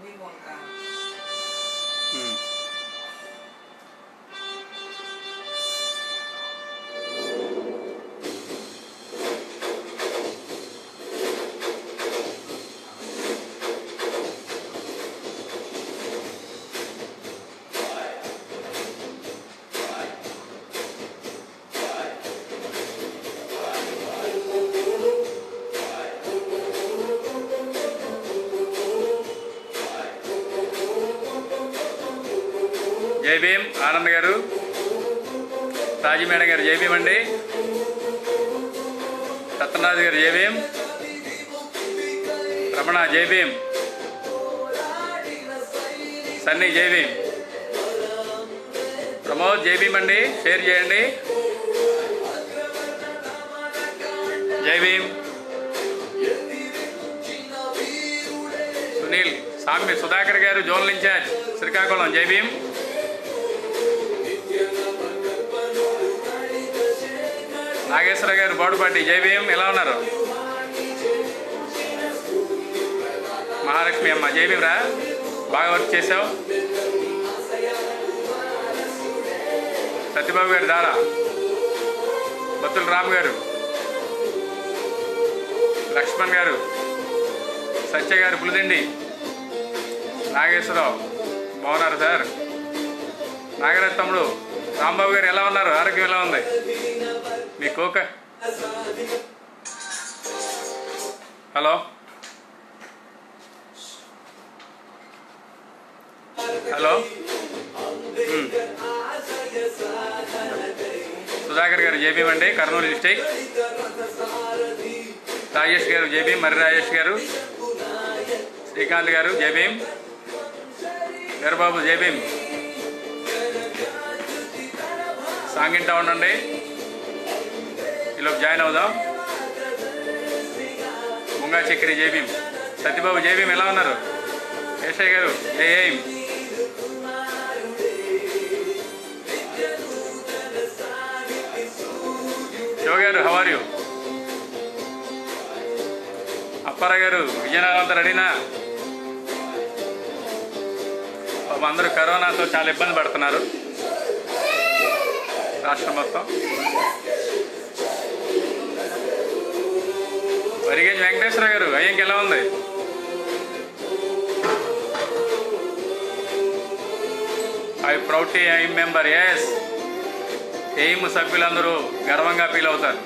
జై భీమ్ ఆనంద్ గారు, రాజీ మేడం గారు జై భీమ్ అండి, రత్నరాజు గారు జై భీమ్, రమణ జై భీమ్, సన్నీ జై భీమ్, ప్రమోద్ జై భీమ్ అండి, షేర్ చేయండి. జై భీమ్. సునీల్ సామ్య సుధాకర్ గారు జోనల్ ఇన్ఛార్జ్ శ్రీకాకుళం జై భీమ్. నాగేశ్వర గారు బోడుపాటి జై భీమ్. ఎలా ఉన్నారు? మహాలక్ష్మి అమ్మ జై భీమ్ రా, బాగా వర్క్ చేసావు. సత్యబాబు గారు దారా, బత్తుల రామ్ గారు, లక్ష్మణ్ గారు, సత్య గారు పులిదిండి, నాగేశ్వరరావు బాగున్నారు సార్. నాగరాజ్ తమ్ముడు రాంబాబు గారు ఎలా ఉన్నారు? ఆరోగ్యం ఎలా ఉంది మీ కోక? హలో హలో సుధాకర్ గారు జేబీ అండి, కర్నూలు డిస్టిక్. రాజేష్ గారు జేబీ, మర్రి రాజేష్ గారు, శ్రీకాంత్ గారు జేబీం, వీరబాబు జేబీం, సాంగింటా ఉండండి. ఈలోపు జాయిన్ అవుదాం. ముంగా చక్రి జేబీం, సత్యబాబు జేబీం ఎలా ఉన్నారు? ఏషయ్య గారు జేఎం, శివ గారు హౌ ఆర్ యూ? అప్పారా గారు విజయనగరం అంతా రెడీనా? అందరూ కరోనాతో చాలా ఇబ్బంది పడుతున్నారు రాష్ట్రం మొత్తం. వరిగేజ్ వెంకటేశ్వర గారు అయ్యంకి ఎలా ఉంది? I proud AIM member. Yes, AIM సభ్యులందరూ గర్వంగా ఫీల్ అవుతారు,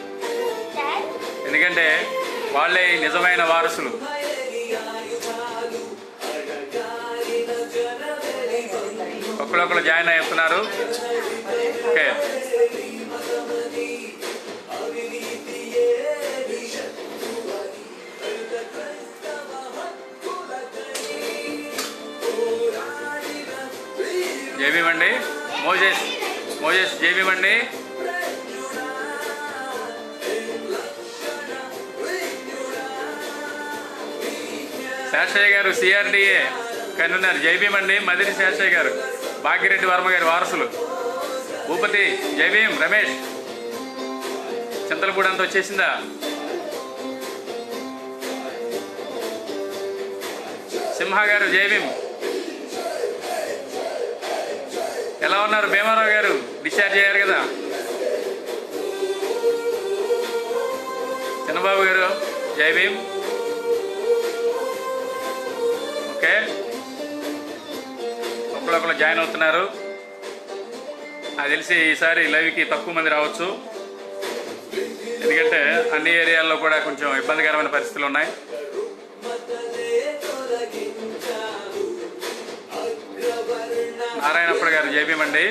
ఎందుకంటే వాళ్ళే నిజమైన వారసులు. ఒకళ్ళొకళ్ళు జాయిన్ అవుతున్నారు. ఓకే, జేబీమండి. మోజెస్ జేబీమండి. శేషయ్య గారు సిఆర్డిఏ కన్వీనర్ జైభీమండి. మదిరి శేషయ్య గారు భాగ్యరెడ్డి వర్మ గారి వారసులు. భూపతి జైభీం. రమేష్ చింతలపూడి అంతా వచ్చేసిందా? సింహ గారు జైభీం. ఎలా ఉన్నారు? భీమారావు గారు డిశ్చార్జ్ అయ్యారు కదా. చిన్నబాబు గారు జైభీం. ఓకే, ఒకళ్ళొకళ్ళు జాయిన్ అవుతున్నారు. నాకు తెలిసి ఈసారి లైవ్కి తక్కువ మంది రావచ్చు, ఎందుకంటే అన్ని ఏరియాల్లో కూడా కొంచెం ఇబ్బందికరమైన పరిస్థితులు ఉన్నాయి. నారాయణప్ప గారు జైభీమండి.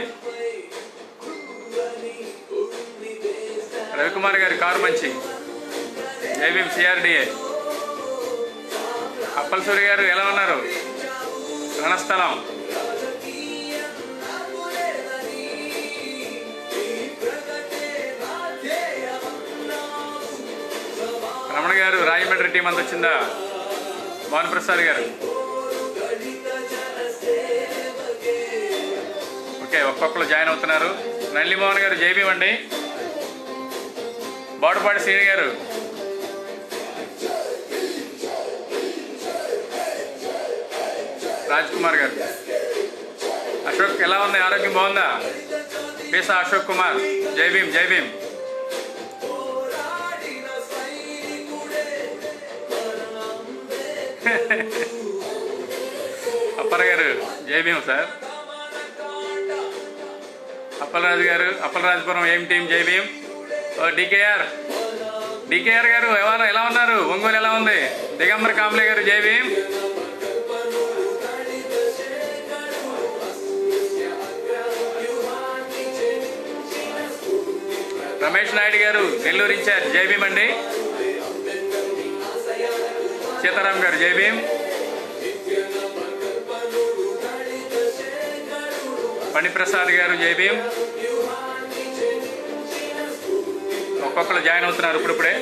రవికుమార్ గారి కారు మంచి జైభీం సిఆర్డిఏ. అప్పలసూరి గారు ఎలా ఉన్నారు? రణస్థలం. రమణ గారు రాజమండ్రి టీం అంత వచ్చిందా? భానుప్రసాద్ గారు. ఓకే, ఒక్కొక్కరు జాయిన్ అవుతున్నారు. నల్లిమోహన్ గారు జైభీం అండి. బోడపాటి శ్రీని గారు. రాజ్ కుమార్ గారు. అశోక్ ఎలా ఉంది, ఆరోగ్యం బాగుందా? పీసా అశోక్ కుమార్, జై భీమ్ జై భీమ్. అప్పల గారు జై భీమ్ సార్. అప్పలరాజు గారు, అప్పలరాజుపురం ఏం టీం జై భీమ్. డికేఆర్ గారు ఎలా ఉన్నారు? ఒంగోలు ఎలా ఉంది? దిగంబర్ కాంబ్లే గారు జై భీమ్. రమేష్ నాయుడు గారు నెల్లూరు ఇన్ఛార్జ్ జై భీమ్ అండి. సీతారాం గారు జై భీమ్. పణిప్రసాద్ గారు జై భీమ్. ఒక్కొక్కరు జాయిన్ అవుతున్నారు ఇప్పుడిప్పుడే.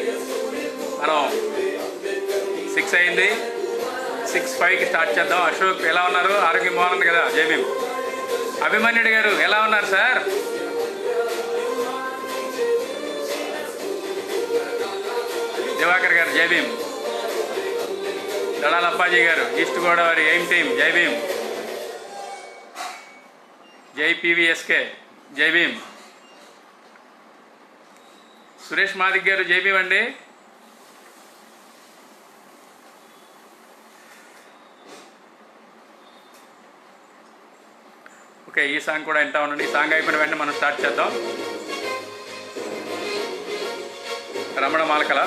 మనం 6 అయింది, 6:05కి స్టార్ట్ చేద్దాం. అశోక్ ఎలా ఉన్నారు? ఆరోగ్యం బాగుంది కదా? జై భీమ్. అభిమన్యుడు గారు ఎలా ఉన్నారు సార్? దివాకర్ గారు జై భీమ్. దళాల అప్పాజీ గారు ఈస్ట్ గోదావరి ఏం టీం జై భీమ్. జై పీవీఎస్కే జై భీమ్. సురేష్ మాదిక్ గారు జై భీమ్ అండి. ఓకే, ఈ సాంగ్ కూడా వింటా ఉండండి. ఈ సాంగ్ అయిపోయిన వెంటనే మనం స్టార్ట్ చేద్దాం. రమణ మాలకల,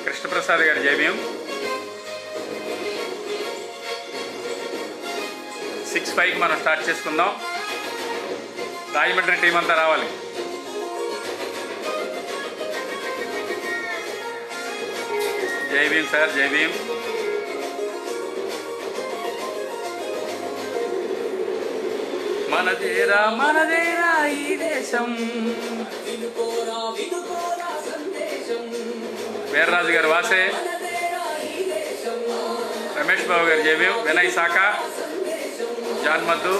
కృష్ణప్రసాద్ గారు జై భీమ్. 6:05కి మనం స్టార్ట్ చేసుకుందాం. రాజమండ్రి టీం అంతా రావాలి. జై భీమ్ సార్, జై భీమ్. మనదేరా ఈ దేశం. వీర్రాజు గారు వాసే. రమేష్ బాబు గారు జై భీమ్. వినయ్ సాకా, జాన్ మద్దు.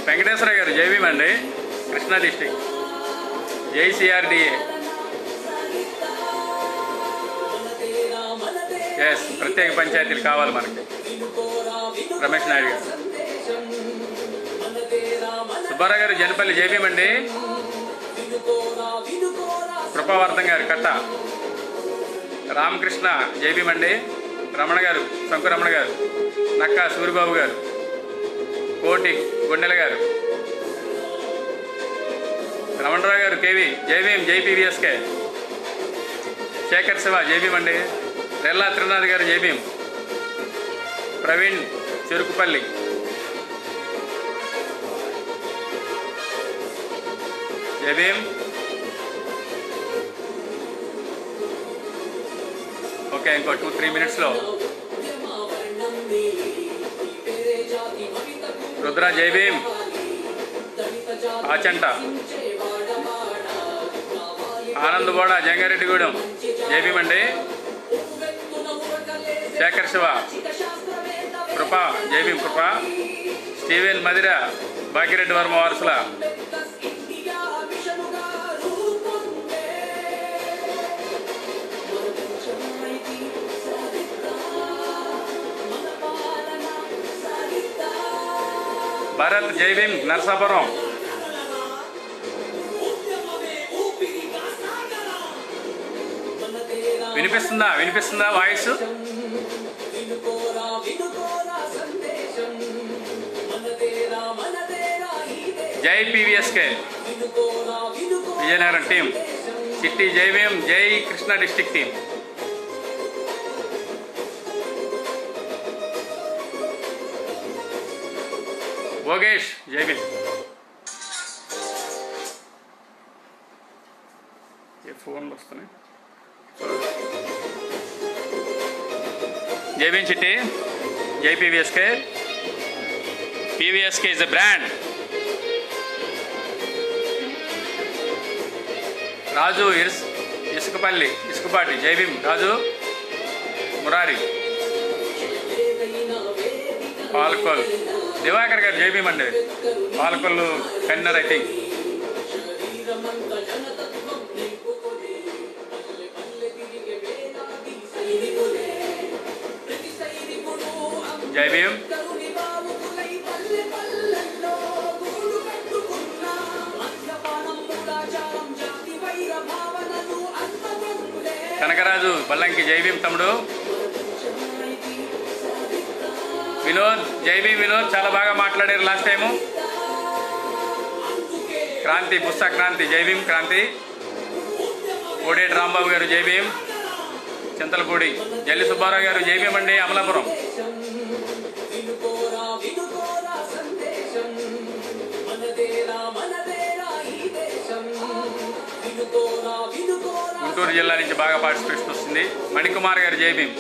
వెంకటేశ్వర గారు జై భీమ్ అండి. కృష్ణా డిస్టిక్ జై సిఆర్డిఏ. ఎస్, ప్రత్యేక పంచాయతీలు కావాలి మనకి. రమేష్ నాయుడు గారు. సుబ్బారావు గారు జనపల్లి జై భీమ్ అండి. కృపావర్ధన్ గారు కట్ట. రామకృష్ణ జై భీమ్ అండి. రమణ గారు, శంకు రమణ గారు. నక్కా సూరిబాబు గారు. కోటి గుండెల గారు. రమణరావు గారు కేవి జై భీమ్. జై పీవీఎస్కే. శేఖర్ శివ జై భీమ్ అండి. రెల్లా త్రినాథ్ గారు జై భీమ్. ప్రవీణ్ చెరుకుపల్లి. జై భీమ్. ఓకే, ఇంకో 2-3 మినిట్స్లో రుద్ర జై భీమ్. ఆచంట. ఆనంద్ బోడ జంగారెడ్డిగూడెం జై భీమ్ అండి. శేఖర్ శివ, కృప జై భీమ్. కృప. స్టీవెన్ మదిర, భాగ్యరెడ్డి వర్మ వారసుల. భరత్ జై భీమ్. నరసాపురం. వినిపిస్తుందా వాయిస్? జై పీవీఎస్కే విజయనగరం టీం. చిట్టి జై భీమ్. జై కృష్ణా డిస్టిక్ టీం. భోగేష్ జై భీమ్. ఏ ఫోన్లు వస్తున్నాయి. జై భీమ్ చిట్టి. జై PVSK. PVSK is a brand. రాజు ఇసుకపాటి జై భీమ్ రాజు మురారి పాలకొల్ దివాకర్ గారు జై భీమ్ అండి. Palakollu corner I think. Jai Bhim. Kanakaraju Ballanki జై భీమ్ తమ్ముడు. వినోద్ జై భీమ్ వినోద్, చాలా బాగా మాట్లాడారు లాస్ట్ టైము. క్రాంతి బుస్సా క్రాంతి జై భీమ్ క్రాంతి. కోడేటి రాంబాబు గారు జై భీమ్. చింతలపూడి జల్లి సుబ్బారావు గారు జై భీమ్ అండి అమలాపురం. గుంటూరు జిల్లా నుంచి బాగా పార్టిసిపేషన్ వస్తుంది. మణికుమార్ గారు జై భీమ్.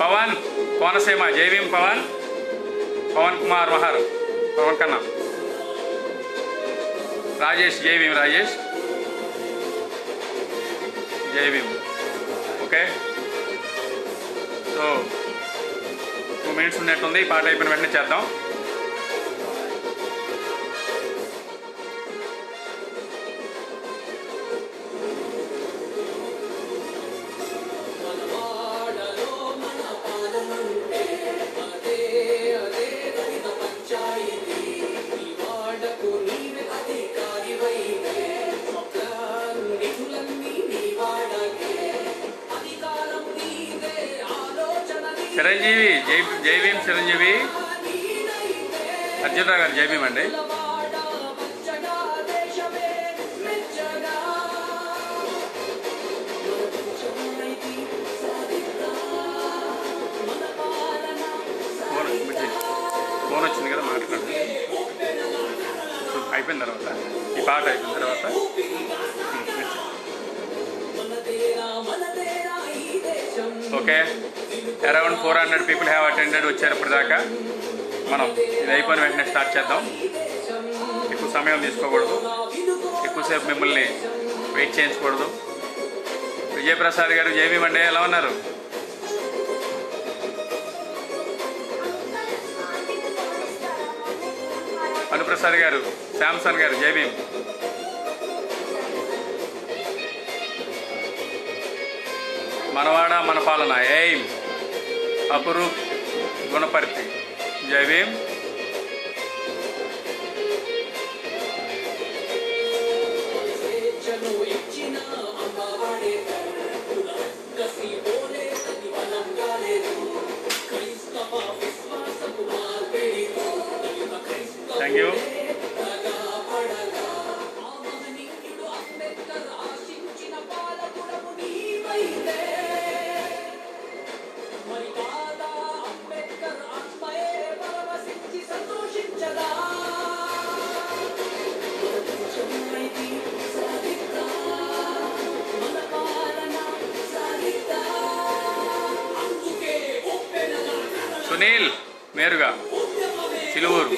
పవన్ కోనసీమ జై భీమ్ పవన్. పవన్ కుమార్ మహార్ పవన్ కన్నా. రాజేష్ జై భీమ్ రాజేష్ జై భీమ్. ఓకే, సో 2 minutes ఉన్నట్టుంది. ఈ పాట అయిపోయిన వెంటనే చేద్దాం. చిరంజీవి జై భీమ్ చిరంజీవి. అర్జునరావు గారు జై భీమ్ అండి. ఫోన్ వచ్చింది కదా మాట్లాడు. అయిపోయిన తర్వాత ఈ పాట అయిపోయిన తర్వాత okay. Around 400 people have attended వచ్చారు ఇప్పుడు దాకా. మనం ఇది అయిపోయిన వెంటనే స్టార్ట్ చేద్దాం. ఎక్కువ సమయం తీసుకోకూడదు, ఎక్కువసేపు మిమ్మల్ని వెయిట్ చేయించకూడదు. విజయప్రసాద్ గారు జై భీమ్ అండి, ఎలా ఉన్నారు? అనుప్రసాద్ గారు, శాంసన్ గారు జై భీమ్. మనవాడ మన పాలన ఎయిమ్ అపురూప్ గుణపర్తి జై Bhim. Thank you. Sunil Meruga Chiluvuru.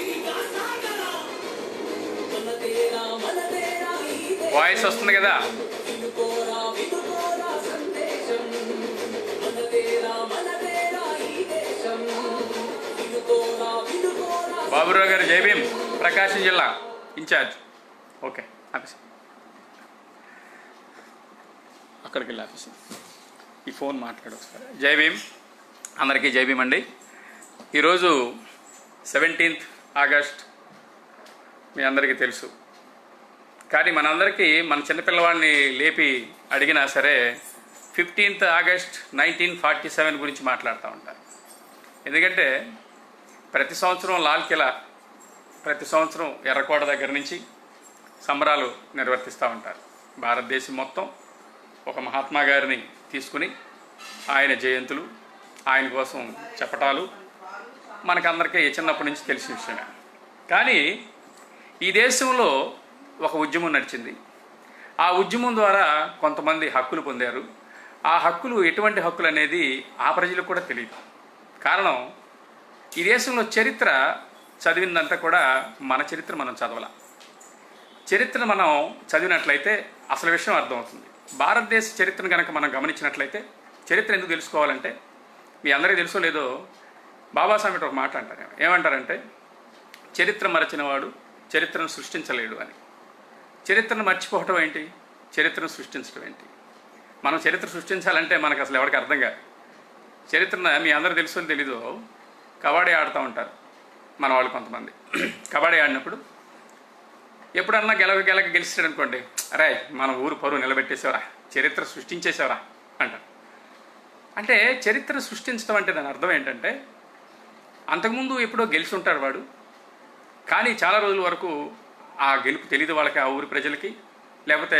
Voice వస్తుంది కదా? బాబురావు గారు జై భీమ్, ప్రకాశం జిల్లా ఇన్ఛార్జ్. ఓకే, ఆఫీస్ అక్కడికి వెళ్ళి ఆఫీస్ ఈ ఫోన్ మాట్లాడు ఒకసారి. జై భీమ్, అందరికీ జై భీమ్ అండి. ఈరోజు 17th ఆగస్ట్ మీ అందరికీ తెలుసు. కానీ మనందరికీ మన చిన్నపిల్లవాడిని లేపి అడిగినా సరే 15th ఆగస్ట్ 1947 గురించి మాట్లాడుతూ ఉంటారు. ఎందుకంటే ప్రతి సంవత్సరం లాల్ కిలా, ప్రతి సంవత్సరం ఎర్రకోట దగ్గర నుంచి సంబరాలు నిర్వర్తిస్తూ ఉంటారు. భారతదేశం మొత్తం ఒక మహాత్మా గారిని తీసుకుని ఆయన జయంతులు, ఆయన కోసం చెప్పటాలు మనకందరికీ చిన్నప్పటి నుంచి తెలిసిన విషయమే. కానీ ఈ దేశంలో ఒక ఉద్యమం నడిచింది. ఆ ఉద్యమం ద్వారా కొంతమంది హక్కులు పొందారు. ఆ హక్కులు ఎటువంటి హక్కులు అనేది ఆ ప్రజలకు కూడా తెలియదు. కారణం, ఈ దేశంలో చరిత్ర చదివిందంతా కూడా మన చరిత్ర మనం చదవాల. చరిత్రను మనం చదివినట్లయితే అసలు విషయం అర్థమవుతుంది. భారతదేశ చరిత్రను కనుక మనం గమనించినట్లయితే, చరిత్ర ఎందుకు తెలుసుకోవాలంటే, మీ అందరికీ తెలుసో లేదో బాబాసాహెబ్ ఒక మాట అంటారు. ఏమంటారంటే, చరిత్ర మరచినవాడు చరిత్రను సృష్టించలేడు అని. చరిత్రను మర్చిపోవటం ఏంటి, చరిత్రను సృష్టించడం ఏంటి? మనం చరిత్ర సృష్టించాలంటే మనకు అసలు ఎవరికి అర్థం కాదు. చరిత్రను మీ అందరూ తెలుసో తెలీదో కబడ్డీ ఆడుతూ ఉంటారు మన వాళ్ళు కొంతమంది. కబడ్డీ ఆడినప్పుడు ఎప్పుడన్నా గెలిచాడు అనుకోండి, అరే మన ఊరు పరువు నిలబెట్టేసేవరా, చరిత్ర సృష్టించేసేవరా అంటారు. అంటే చరిత్ర సృష్టించడం అంటే దాని అర్థం ఏంటంటే, అంతకుముందు ఎప్పుడో గెలిచి ఉంటాడు వాడు, కానీ చాలా రోజుల వరకు ఆ గెలుపు తెలియదు వాళ్ళకి, ఆ ఊరి ప్రజలకి, లేకపోతే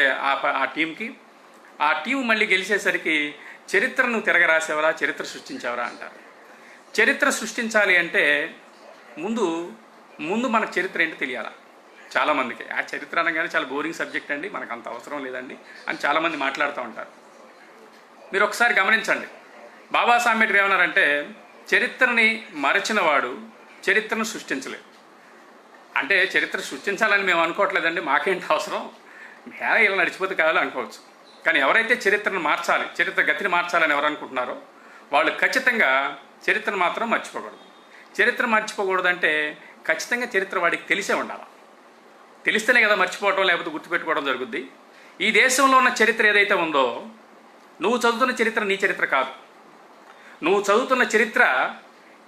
ఆ టీంకి. ఆ టీం మళ్ళీ గెలిచేసరికి చరిత్రను తిరగరాసేవరా, చరిత్ర సృష్టించేవరా అంటారు. చరిత్ర సృష్టించాలి అంటే ముందు మనకు చరిత్ర ఏంటో తెలియాలా. చాలామందికి ఆ చరిత్ర అనగానే చాలా బోరింగ్ సబ్జెక్ట్ అండి, మనకు అంత అవసరం లేదండి అని చాలామంది మాట్లాడుతూ ఉంటారు. మీరు ఒకసారి గమనించండి, బాబాసాహెబ్ అంబేద్కర్ ఏమన్నారంటే, చరిత్రని మరచిన వాడు చరిత్రను సృష్టించలేదు. అంటే చరిత్ర సృష్టించాలని మేము అనుకోవట్లేదండి, మాకేంటి అవసరం, మేళ ఇలా నడిచిపోతే కావాలి అనుకోవచ్చు. కానీ ఎవరైతే చరిత్రను మార్చాలి, చరిత్ర గతిని మార్చాలని ఎవరు అనుకుంటున్నారో వాళ్ళు ఖచ్చితంగా చరిత్రను మాత్రం మర్చిపోకూడదు. చరిత్ర మర్చిపోకూడదంటే ఖచ్చితంగా చరిత్ర వాడికి తెలిసే ఉండాలి. తెలిస్తేనే కదా మర్చిపోవటం లేకపోతే గుర్తుపెట్టుకోవడం జరుగుద్ది. ఈ దేశంలో ఉన్న చరిత్ర ఏదైతే ఉందో, నువ్వు చదువుతున్న చరిత్ర నీ చరిత్ర కాదు. నువ్వు చదువుతున్న చరిత్ర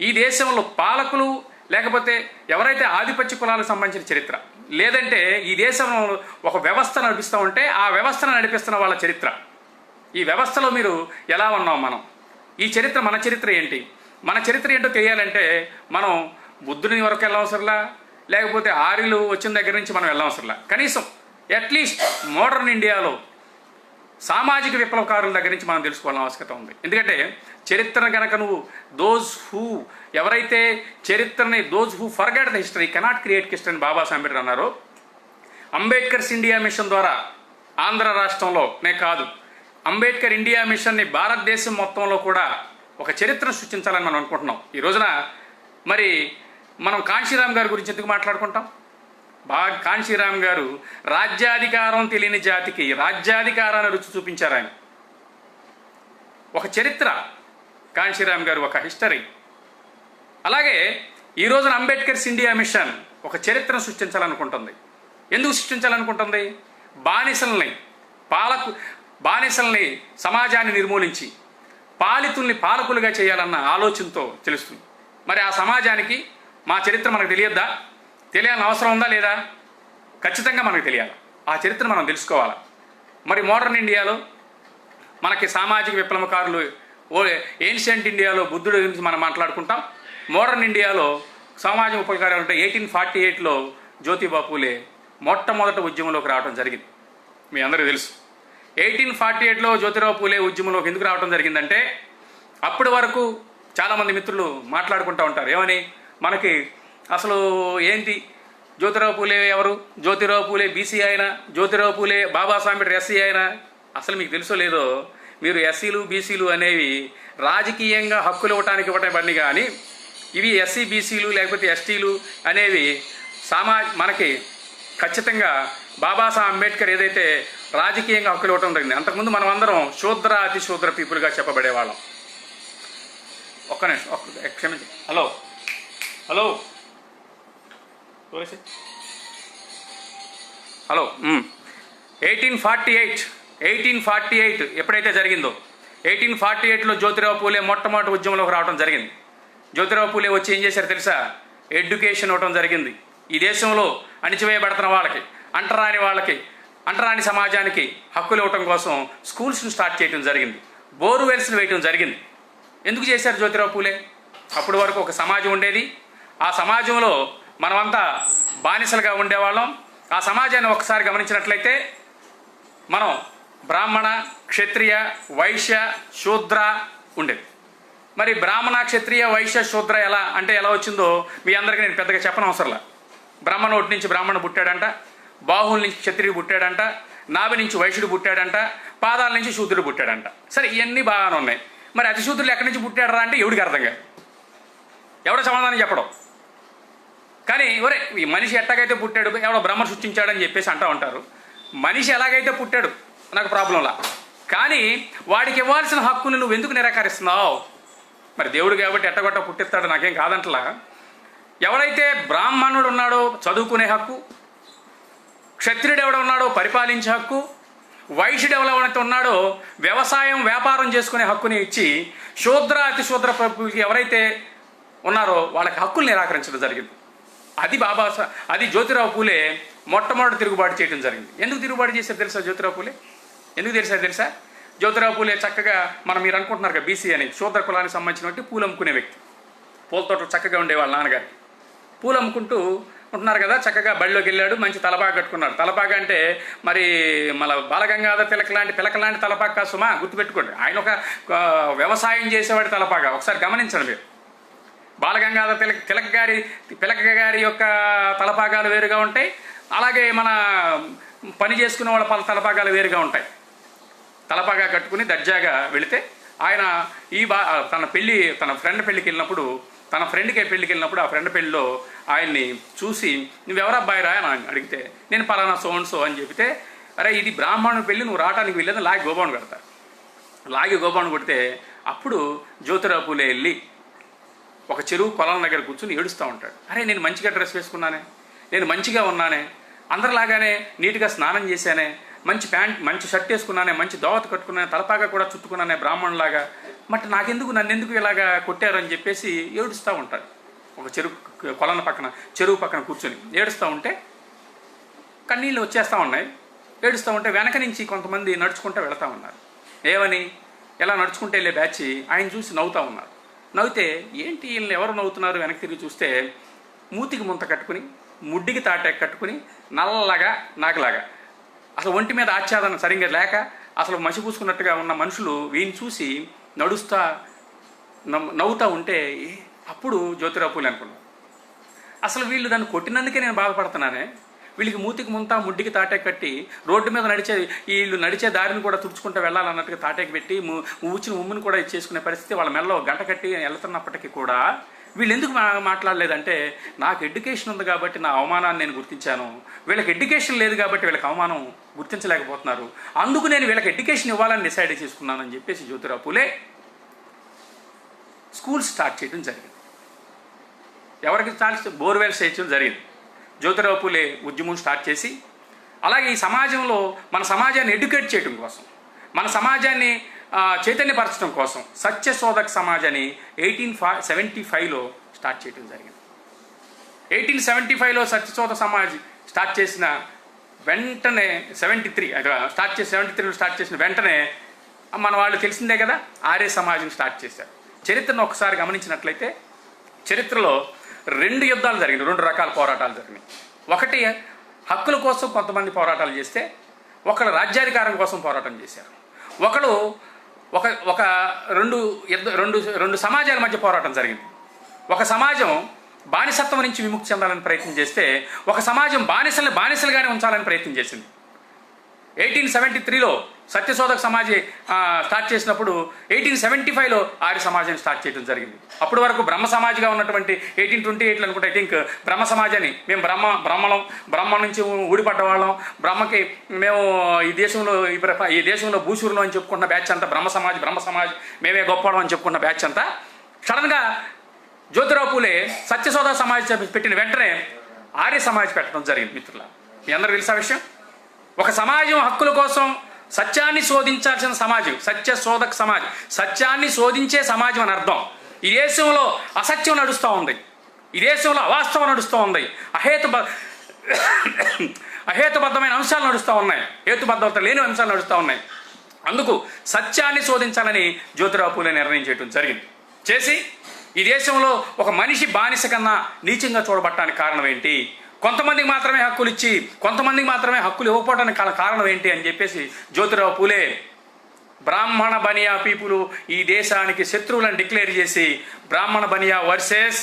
ఈ దేశంలో పాలకులు లేకపోతే ఎవరైతే ఆధిపత్య కులాలకు సంబంధించిన చరిత్ర, లేదంటే ఈ దేశంలో ఒక వ్యవస్థ నడిపిస్తూ ఉంటే ఆ వ్యవస్థను నడిపిస్తున్న వాళ్ళ చరిత్ర. ఈ వ్యవస్థలో మీరు ఎలా ఉన్నాం మనం, ఈ చరిత్ర మన చరిత్ర ఏంటి, మన చరిత్ర ఏంటో తెలియాలంటే మనం బుద్ధుని వరకు వెళ్ళవసరంలా, లేకపోతే ఆర్యులు వచ్చిన దగ్గర నుంచి మనం వెళ్ళవసరంలా, కనీసం అట్లీస్ట్ మోడర్న్ ఇండియాలో సామాజిక విప్లవకారుల దగ్గర నుంచి మనం తెలుసుకోవాలని ఆవశ్యకత ఉంది. ఎందుకంటే చరిత్రను కనుక నువ్వు ఎవరైతే చరిత్రని those who forget the history cannot create history అని బాబాసాహెబ్ అంబేద్కర్ అన్నారు. అంబేద్కర్స్ ఇండియా మిషన్ ద్వారా ఆంధ్ర రాష్ట్రంలోనే కాదు, అంబేద్కర్ ఇండియా మిషన్ని భారతదేశం మొత్తంలో కూడా ఒక చరిత్రను సృష్టించాలని మనం అనుకుంటున్నాం. ఈ రోజున మరి మనం కాంశీరామ్ గారి గురించి ఎందుకు మాట్లాడుకుంటాం? కాంశీరామ్ గారు రాజ్యాధికారం తెలియని జాతికి రాజ్యాధికారాన్ని రుచి చూపించారు. ఆయన ఒక చరిత్ర, కాంశీరామ్ గారు ఒక హిస్టరీ. అలాగే ఈ రోజున అంబేద్కర్స్ ఇండియా మిషన్ ఒక చరిత్రను సృష్టించాలనుకుంటుంది. ఎందుకు సృష్టించాలనుకుంటుంది? బానిసల్ని సమాజాన్ని నిర్మూలించి పాలితుల్ని పాలకులుగా చేయాలన్న ఆలోచనతో తెలుస్తుంది. మరి ఆ సమాజానికి మా చరిత్ర మనకు తెలియద్దా? తెలియాలని అవసరం ఉందా లేదా? ఖచ్చితంగా మనకు తెలియాలి. ఆ చరిత్ర మనం తెలుసుకోవాలి. మరి మోడర్న్ ఇండియాలో మనకి సామాజిక విప్లవకారులు, ఏన్షియంట్ ఇండియాలో బుద్ధుడి గురించి మనం మాట్లాడుకుంటాం. మోడర్న్ ఇండియాలో సామాజిక ఉపకారాలు అంటే 1848లో జ్యోతిబా పూలే మొట్టమొదటి ఉద్యమంలోకి రావడం జరిగింది. మీ అందరికీ తెలుసు. 1848లో జ్యోతిరావు పూలే ఉద్యమంలోకి ఎందుకు రావడం జరిగిందంటే, అప్పటి వరకు చాలామంది మిత్రులు మాట్లాడుకుంటూ ఉంటారు, ఏమని, మనకి అసలు ఏంటి జ్యోతిరావు పూలే ఎవరు, జ్యోతిరావు పూలే బీసీ అయినా, జ్యోతిరావు పూలే బాబాసాహెబ్ అంబేద్కర్ ఎస్సీ అయినా. అసలు మీకు తెలుసో లేదో, మీరు ఎస్సీలు బీసీలు అనేవి రాజకీయంగా హక్కులు ఇవ్వటం కానీ ఇవి ఎస్సీ బీసీలు లేకపోతే ఎస్టీలు అనేవి మనకి ఖచ్చితంగా బాబాసాహెబ్ అంబేద్కర్ ఏదైతే రాజకీయంగా హక్కులు ఇవ్వటం జరిగింది. అంతకుముందు మనం అందరం శూద్ర అతి శూద్ర పీపుల్గా చెప్పబడేవాళ్ళం. ఒక్క నిమిషం, క్షమించి, హలో 1848 ఎప్పుడైతే జరిగిందో, 1848లో జ్యోతిరావు పూలే మొట్టమొదటి ఉద్యమంలోకి రావడం జరిగింది. జ్యోతిరావు పూలే వచ్చి ఏం చేశారు తెలుసా? ఎడ్యుకేషన్ ఇవ్వడం జరిగింది. ఈ దేశంలో అణిచివేయబడుతున్న వాళ్ళకి, అంటరాని సమాజానికి హక్కులు ఇవ్వటం కోసం స్కూల్స్ని స్టార్ట్ చేయడం జరిగింది. బోర్వెల్స్ని వేయటం జరిగింది. ఎందుకు చేశారు జ్యోతిరావు పూలే? అప్పటి వరకు ఒక సమాజం ఉండేది. ఆ సమాజంలో మనమంతా బానిసలుగా ఉండేవాళ్ళం. ఆ సమాజాన్ని ఒకసారి గమనించినట్లయితే మనం బ్రాహ్మణ, క్షత్రియ, వైశ్య, శూద్ర ఉండేది. మరి బ్రాహ్మణ, క్షత్రియ, వైశ్య, శూద్ర ఎలా వచ్చిందో మీ అందరికీ నేను పెద్దగా చెప్పనవసరంలా. బ్రాహ్మణోటి నుంచి బ్రాహ్మణ పుట్టాడంట, బాహువుల నుంచి క్షత్రియుడు పుట్టాడంట, నాభి నుంచి వైశ్యుడు పుట్టాడంట, పాదాల నుంచి శూద్రుడు పుట్టాడంట. సరే, ఇవన్నీ బాగానే ఉన్నాయి. మరి అతి శూద్రులు ఎక్కడి నుంచి పుట్టాడరా అంటే ఎవడికి అర్థం కాదు, ఎవడో సమాధానం చెప్పడం. కానీ ఒరే ఈ మనిషి ఎట్టాగైతే పుట్టాడు, ఎవడో బ్రహ్మ సృష్టించాడని చెప్పేసి అంటూ ఉంటారు. మనిషి ఎలాగైతే పుట్టాడు నాకు ప్రాబ్లంలా, కానీ వాడికి ఇవ్వాల్సిన హక్కును నువ్వు ఎందుకు నిరాకరిస్తున్నావు? మరి దేవుడు కాబట్టి ఎట్టగొట్ట పుట్టిస్తాడు, నాకేం కాదంటలా. ఎవడైతే బ్రాహ్మణుడు ఉన్నాడో చదువుకునే హక్కు, క్షత్రియుడు ఎవడ ఉన్నాడో పరిపాలించే హక్కు, వైశ్యుడు ఎవరైతే ఉన్నాడో వ్యవసాయం వ్యాపారం చేసుకునే హక్కుని ఇచ్చి, శూద్ర అతిశూద్ర ప్రభుకి ఎవరైతే ఉన్నారో వాళ్ళకి హక్కులు నిరాకరించడం జరిగింది. అది జ్యోతిరావు పూలే మొట్టమొదటి తిరుగుబాటు చేయడం జరిగింది. ఎందుకు తిరుగుబాటు చేశారు తెలుసా జ్యోతిరావు పూలే? ఎందుకు తెలుసా? జ్యోతిరావు పూలే చక్కగా మీరు అనుకుంటున్నారు కదా బీసీ అని, శూద్ర కులానికి సంబంధించినటువంటి పూలు అమ్ముకునే వ్యక్తి. పూల తోటలు చక్కగా ఉండేవాళ్ళ నాన్నగారు. పూలు అమ్ముకుంటూ ఉంటున్నారు కదా, చక్కగా బడిలోకి వెళ్ళాడు, మంచి తలపాగా కట్టుకున్నాడు. తలపాగా అంటే మరి మన బాలగంగాధర పిలక లాంటి తలపాగా కాదు సుమా, గుర్తుపెట్టుకోండి. ఆయన ఒక వ్యవసాయం చేసేవాడి తలపాగా. ఒకసారి గమనించండి మీరు. బాలగంగాధర పిలక గారి యొక్క తలపాగాలు వేరుగా ఉంటాయి, అలాగే మన పని చేసుకునే వాళ్ళ తలపాగాలు వేరుగా ఉంటాయి. తలపాగా కట్టుకుని దర్జాగా వెళితే ఆయన తన ఫ్రెండ్ పెళ్ళికి వెళ్ళినప్పుడు ఆ ఫ్రెండ్ పెళ్ళిలో ఆయన్ని చూసి నువ్వెవరబ్బాయి రా అని అడిగితే నేను పలానా సో అని చెబితే, అరే ఇది బ్రాహ్మణుని పెళ్ళి, నువ్వు రావటానికి వెళ్ళేది లాగి గోబాను కడతారు. లాగి గోబాను కొడితే అప్పుడు జ్యోతిరావు పూలే వెళ్ళి ఒక చెరువు పొలం దగ్గర కూర్చుని ఏడుస్తూ ఉంటాడు. అరే నేను మంచిగా డ్రెస్ వేసుకున్నానే, నేను మంచిగా ఉన్నానే, అందరిలాగానే నీట్గా స్నానం చేశానే, మంచి ప్యాంట్ మంచి షర్ట్ వేసుకున్నానే, మంచి దోవత కట్టుకున్నానే, తలపాగా కూడా చుట్టుకున్నానే బ్రాహ్మణులాగా, బట్ నన్ను ఎందుకు ఇలాగా కొట్టారు అని చెప్పేసి ఏడుస్తూ ఉంటాడు. ఒక చెరువు పక్కన కూర్చొని ఏడుస్తూ ఉంటే కన్నీళ్ళు వచ్చేస్తూ ఉన్నాయి. ఏడుస్తూ ఉంటే వెనక నుంచి కొంతమంది నడుచుకుంటూ వెళుతూ ఉన్నారు. ఏమని? ఎలా నడుచుకుంటే వెళ్ళే బ్యాచ్ ఆయన చూసి నవ్వుతూ ఉన్నారు. నవ్వితే ఏంటి వీళ్ళని ఎవరు నవ్వుతున్నారు? వెనక్కి తిరిగి చూస్తే మూతికి ముంత కట్టుకుని, ముడ్డికి తాటే కట్టుకుని, నల్లగా నాకులాగా, అసలు ఒంటి మీద ఆచ్ఛాదన సరిగ్గా లేక అసలు మసి పూసుకున్నట్టుగా ఉన్న మనుషులు వీని చూసి నవ్వుతూ ఉంటే అప్పుడు జ్యోతిరావు పూలే అనుకున్నాను, అసలు వీళ్ళు దాన్ని కొట్టినందుకే నేను బాధపడుతున్నానే, వీళ్ళకి మూతికి ముంత ముడ్డికి తాటేకి కట్టి రోడ్డు మీద వీళ్ళు నడిచే దారిని కూడా తుడుచుకుంటూ వెళ్ళాలన్నట్టుగా తాటేకి పెట్టి ఊచిన ఉమ్ముని కూడా ఇచ్చేసుకునే పరిస్థితి వాళ్ళ మెల్లో గంట కట్టి వెళ్తున్నప్పటికీ కూడా వీళ్ళు ఎందుకు మాట్లాడలేదంటే, నాకు ఎడ్యుకేషన్ ఉంది కాబట్టి నా అవమానాన్ని నేను గుర్తించాను, వీళ్ళకి ఎడ్యుకేషన్ లేదు కాబట్టి వీళ్ళకి అవమానం గుర్తించలేకపోతున్నారు, అందుకు నేను వీళ్ళకి ఎడ్యుకేషన్ ఇవ్వాలని డిసైడ్ చేసుకున్నానని చెప్పేసి జ్యోతిరావు పూలే స్కూల్ స్టార్ట్ చేయడం జరిగింది. ఎవరికి బోర్వెల్స్ చేయడం జరిగింది. జ్యోతిరావు పూలే ఉద్యమం స్టార్ట్ చేసి, అలాగే ఈ సమాజంలో మన సమాజాన్ని ఎడ్యుకేట్ చేయడం కోసం, మన సమాజాన్ని చైతన్యపరచడం కోసం సత్యశోధక సమాజాన్ని 1875లో స్టార్ట్ చేయడం జరిగింది. 1875లో సత్యశోధక సమాజ్ స్టార్ట్ చేసిన వెంటనే 73లో స్టార్ట్ చేసిన వెంటనే మన వాళ్ళు తెలిసిందే కదా ఆర్య సమాజం స్టార్ట్ చేశారు. చరిత్రను ఒకసారి గమనించినట్లయితే చరిత్రలో 2 యుద్ధాలు జరిగినాయి, 2 రకాల పోరాటాలు జరిగినాయి. ఒకటి హక్కుల కోసం కొంతమంది పోరాటాలు చేస్తే, ఒకళ్ళు రాజ్యాధికారం కోసం పోరాటం చేశారు. ఒకళ్ళు రెండు సమాజాల మధ్య పోరాటం జరిగింది. ఒక సమాజం బానిసత్వం నుంచి విముక్తి చెందాలని ప్రయత్నం చేస్తే, ఒక సమాజం బానిసలుగానే ఉంచాలని ప్రయత్నం చేసింది. 1873లో సత్యశోధక సమాజం స్టార్ట్ చేసినప్పుడు 1875లో ఆర్య సమాజం స్టార్ట్ చేయడం జరిగింది. అప్పటి వరకు బ్రహ్మ సమాజ్గా ఉన్నటువంటి 1828 అనుకుంటే ఐ థింక్ బ్రహ్మ సమాజాన్ని మేము బ్రహ్మ నుంచి ఊడిపడ్డ వాళ్ళం, బ్రహ్మకి మేము ఈ దేశంలో భూసూరులో అని చెప్పుకున్న బ్యాచ్ అంతా బ్రహ్మ సమాజ్ మేమే గొప్పవాళ్ళం అని చెప్పుకున్న బ్యాచ్ అంతా సడన్గా జ్యోతిరావు పూలే సత్యశోధక సమాజ్ పెట్టిన వెంటనే ఆర్య సమాజ్ పెట్టడం జరిగింది. మిత్రుల, మీ అందరూ తెలుసా విషయం? ఒక సమాజం హక్కుల కోసం సత్యాన్ని శోధించాల్సిన సమాజం సత్యశోధక సమాజ్, సత్యాన్ని శోధించే సమాజం అని అర్థం. ఈ దేశంలో అసత్యం నడుస్తూ ఉంది, ఈ దేశంలో అవాస్తవం నడుస్తూ ఉంది, అహేతుబద్ధమైన అంశాలు నడుస్తూ ఉన్నాయి, హేతుబద్ధత లేని అంశాలు నడుస్తూ ఉన్నాయి. అందుకు సత్యాన్ని శోధించాలని జ్యోతిరావు పూలే నిర్ణయం చేయడం జరిగింది. చేసి ఈ దేశంలో ఒక మనిషి బానిస కన్నా నీచంగా చూడబట్టడానికి కారణం ఏంటి, కొంతమందికి మాత్రమే హక్కులు ఇచ్చి కొంతమందికి మాత్రమే హక్కులు ఇవ్వకపోవడానికి కారణం ఏంటి అని చెప్పేసి జ్యోతిరావు పూలే బ్రాహ్మణ బనియా పీపుల్ ఈ దేశానికి శత్రువులను డిక్లేర్ చేసి బ్రాహ్మణ బనియా వర్సెస్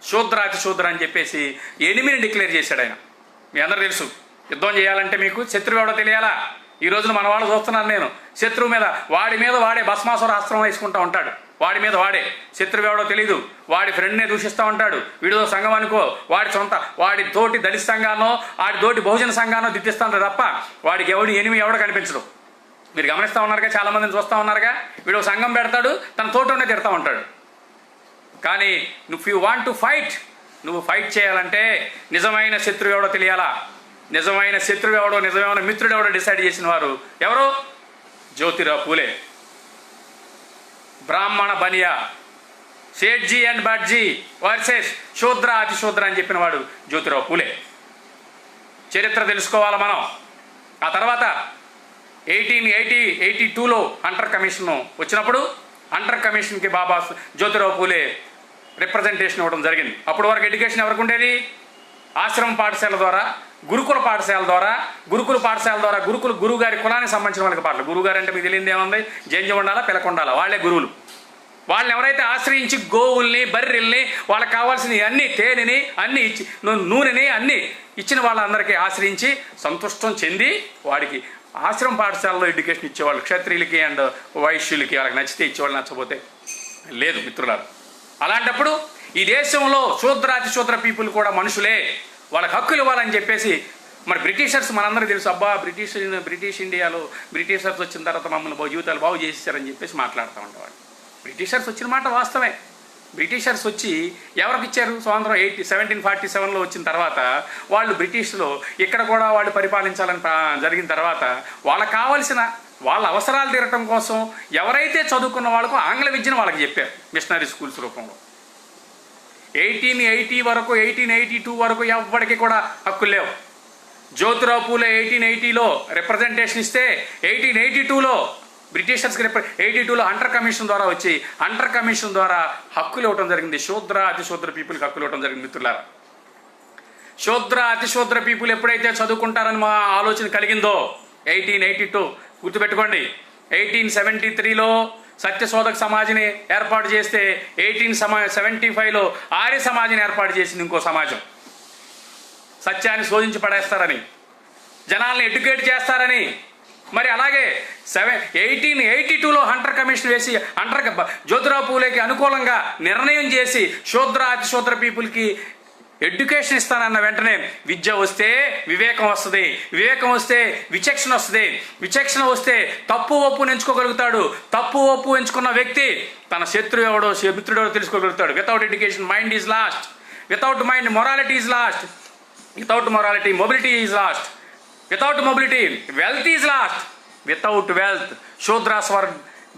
శూద్రాతి శూద్ర అని చెప్పేసి 8 డిక్లేర్ చేశాడు ఆయన. మీ అందరూ తెలుసు, యుద్ధం చేయాలంటే మీకు శత్రువు ఎవడో తెలియాలా? ఈ రోజున మన వాళ్ళు చూస్తున్నాను నేను, శత్రువు మీద వాడే భస్మాసుర అస్త్రం వేసుకుంటూ ఉంటాడు. వాడి మీద వాడే, శత్రువు ఎవడో తెలీదు, వాడి ఫ్రెండ్నే దూషిస్తూ ఉంటాడు. వీడితో సంఘం అనుకో, వాడి తోటి దళిత సంఘానో వాడి తోటి బహుజన సంఘానో దిద్దిస్తూ ఉంటాడు తప్ప వాడికి ఎవడో కనిపించడు. మీరు గమనిస్తూ ఉన్నారుగా, చాలామందిని చూస్తూ ఉన్నారుగా. వీడు సంఘం పెడతాడు, తన తోటనే తిడతా ఉంటాడు. కానీ if you want to fight, నువ్వు ఫైట్ చేయాలంటే నిజమైన శత్రువు ఎవడో తెలియాలా. నిజమైన శత్రువు ఎవడో, నిజమైన మిత్రుడు ఎవడో డిసైడ్ చేసిన వారు ఎవరు? జ్యోతిరావు పూలే. బ్రాహ్మణ బనియా, సేట్జీ అండ్ భట్జీ వర్సెస్ శూద్ర అతిశూద్ర అని చెప్పిన వాడు జ్యోతిరావు పూలే. చరిత్ర తెలుసుకోవాలి మనం. ఆ తర్వాత 1882లో హంటర్ కమిషన్ వచ్చినప్పుడు హంటర్ కమిషన్కి జ్యోతిరావు పూలే రిప్రజెంటేషన్ ఇవ్వడం జరిగింది. అప్పటి వరకు ఎడ్యుకేషన్ ఎవరికి ఉండేది? ఆశ్రమ పాఠశాల ద్వారా, గురుకుల పాఠశాల ద్వారా, గురువు గారి కులానికి సంబంధించిన వాళ్ళకి పాటలు. గురువు గారు అంటే మీకు తెలియదు ఏముంది? జంజం ఉండాలా, పిలకొండాలా, వాళ్ళే గురువులు. వాళ్ళని ఎవరైతే ఆశ్రయించి గోవుల్ని, బర్రెల్ని, వాళ్ళకి కావాల్సిన అన్ని, తేనెని అన్ని ఇచ్చి, నూనెని అన్ని ఇచ్చిన వాళ్ళందరికీ ఆశ్రయించి సంతుష్టం చెంది వాడికి ఆశ్రమ పాఠశాలలో ఎడ్యుకేషన్ ఇచ్చేవాళ్ళు. క్షత్రియులకి అండ్ వైశ్యులకి వాళ్ళకి నచ్చితే ఇచ్చేవాళ్ళు, నచ్చకపోతే లేదు మిత్రులారు. అలాంటప్పుడు ఈ దేశంలో శూద్రాతిశూద్ర పీపుల్ కూడా మనుషులే, వాళ్ళకి హక్కులు ఇవ్వాలని చెప్పేసి మరి బ్రిటిషర్స్, మనందరూ తెలుసు, అబ్బా బ్రిటిష్ ఇండియాలో బ్రిటిషర్స్ వచ్చిన తర్వాత మమ్మల్ని జీవితాలు బాగు చేసేసారని చెప్పేసి మాట్లాడుతూ ఉండేవాళ్ళు. బ్రిటిషర్స్ వచ్చిన మాట వాస్తవమే. బ్రిటిషర్స్ వచ్చి ఎవరికి ఇచ్చారు స్వాతంత్రం? 1747లో వచ్చిన తర్వాత వాళ్ళు బ్రిటిష్లో ఇక్కడ కూడా వాళ్ళు పరిపాలించాలని జరిగిన తర్వాత వాళ్ళకి కావాల్సిన వాళ్ళ అవసరాలు తీరటం కోసం ఎవరైతే చదువుకున్న వాళ్ళకు ఆంగ్ల విద్యను వాళ్ళకి చెప్పారు మిషనరీ స్కూల్స్ రూపంలో. 1880 వరకు, 1882 వరకు ఎవరికి కూడా హక్కులు లేవు. జ్యోతిరావు పూలే 1880లో రిప్రజెంటేషన్ ఇస్తే 1882లో బ్రిటిషర్స్కి 82లో హంటర్ కమిషన్ ద్వారా వచ్చి హంటర్ కమిషన్ ద్వారా హక్కులు ఇవ్వడం జరిగింది. శూద్ర అతిశూద్ర పీపుల్కి హక్కులు ఇవ్వడం జరిగింది మిత్రులారా. శూద్ర అతిశూద్ర పీపుల్ ఎప్పుడైతే చదువుకుంటారని మా ఆలోచన కలిగిందో 1882 గుర్తుపెట్టుకోండి. 1873లో సత్యశోధక సమాజాన్ని ఏర్పాటు చేస్తే 1875లో ఆర్య సమాజాన్ని ఏర్పాటు చేసింది ఇంకో సమాజం. సత్యాన్ని శోధించి పడేస్తారని, జనాల్ని ఎడ్యుకేట్ చేస్తారని. మరి అలాగే 1882లో హంటర్ కమిషన్ వేసి జ్యోతిరావు పూలేకి అనుకూలంగా నిర్ణయం చేసి శూద్ర అతిశూద్ర పీపుల్కి ఎడ్యుకేషన్ ఇస్తానన్న వెంటనే విద్య వస్తే వివేకం వస్తుంది, వివేకం వస్తే విచక్షణ వస్తుంది, విచక్షణ వస్తే తప్పు ఒప్పు ఎంచుకోగలుగుతాడు, తప్పు ఒప్పు ఎంచుకున్న వ్యక్తి తన శత్రువు ఎవడో మిత్రుడు ఎవడో తెలుసుకోగలుగుతాడు. Without education mind is lost, without mind morality is lost, without morality mobility is lost, without mobility wealth is lost, without wealth Shudras were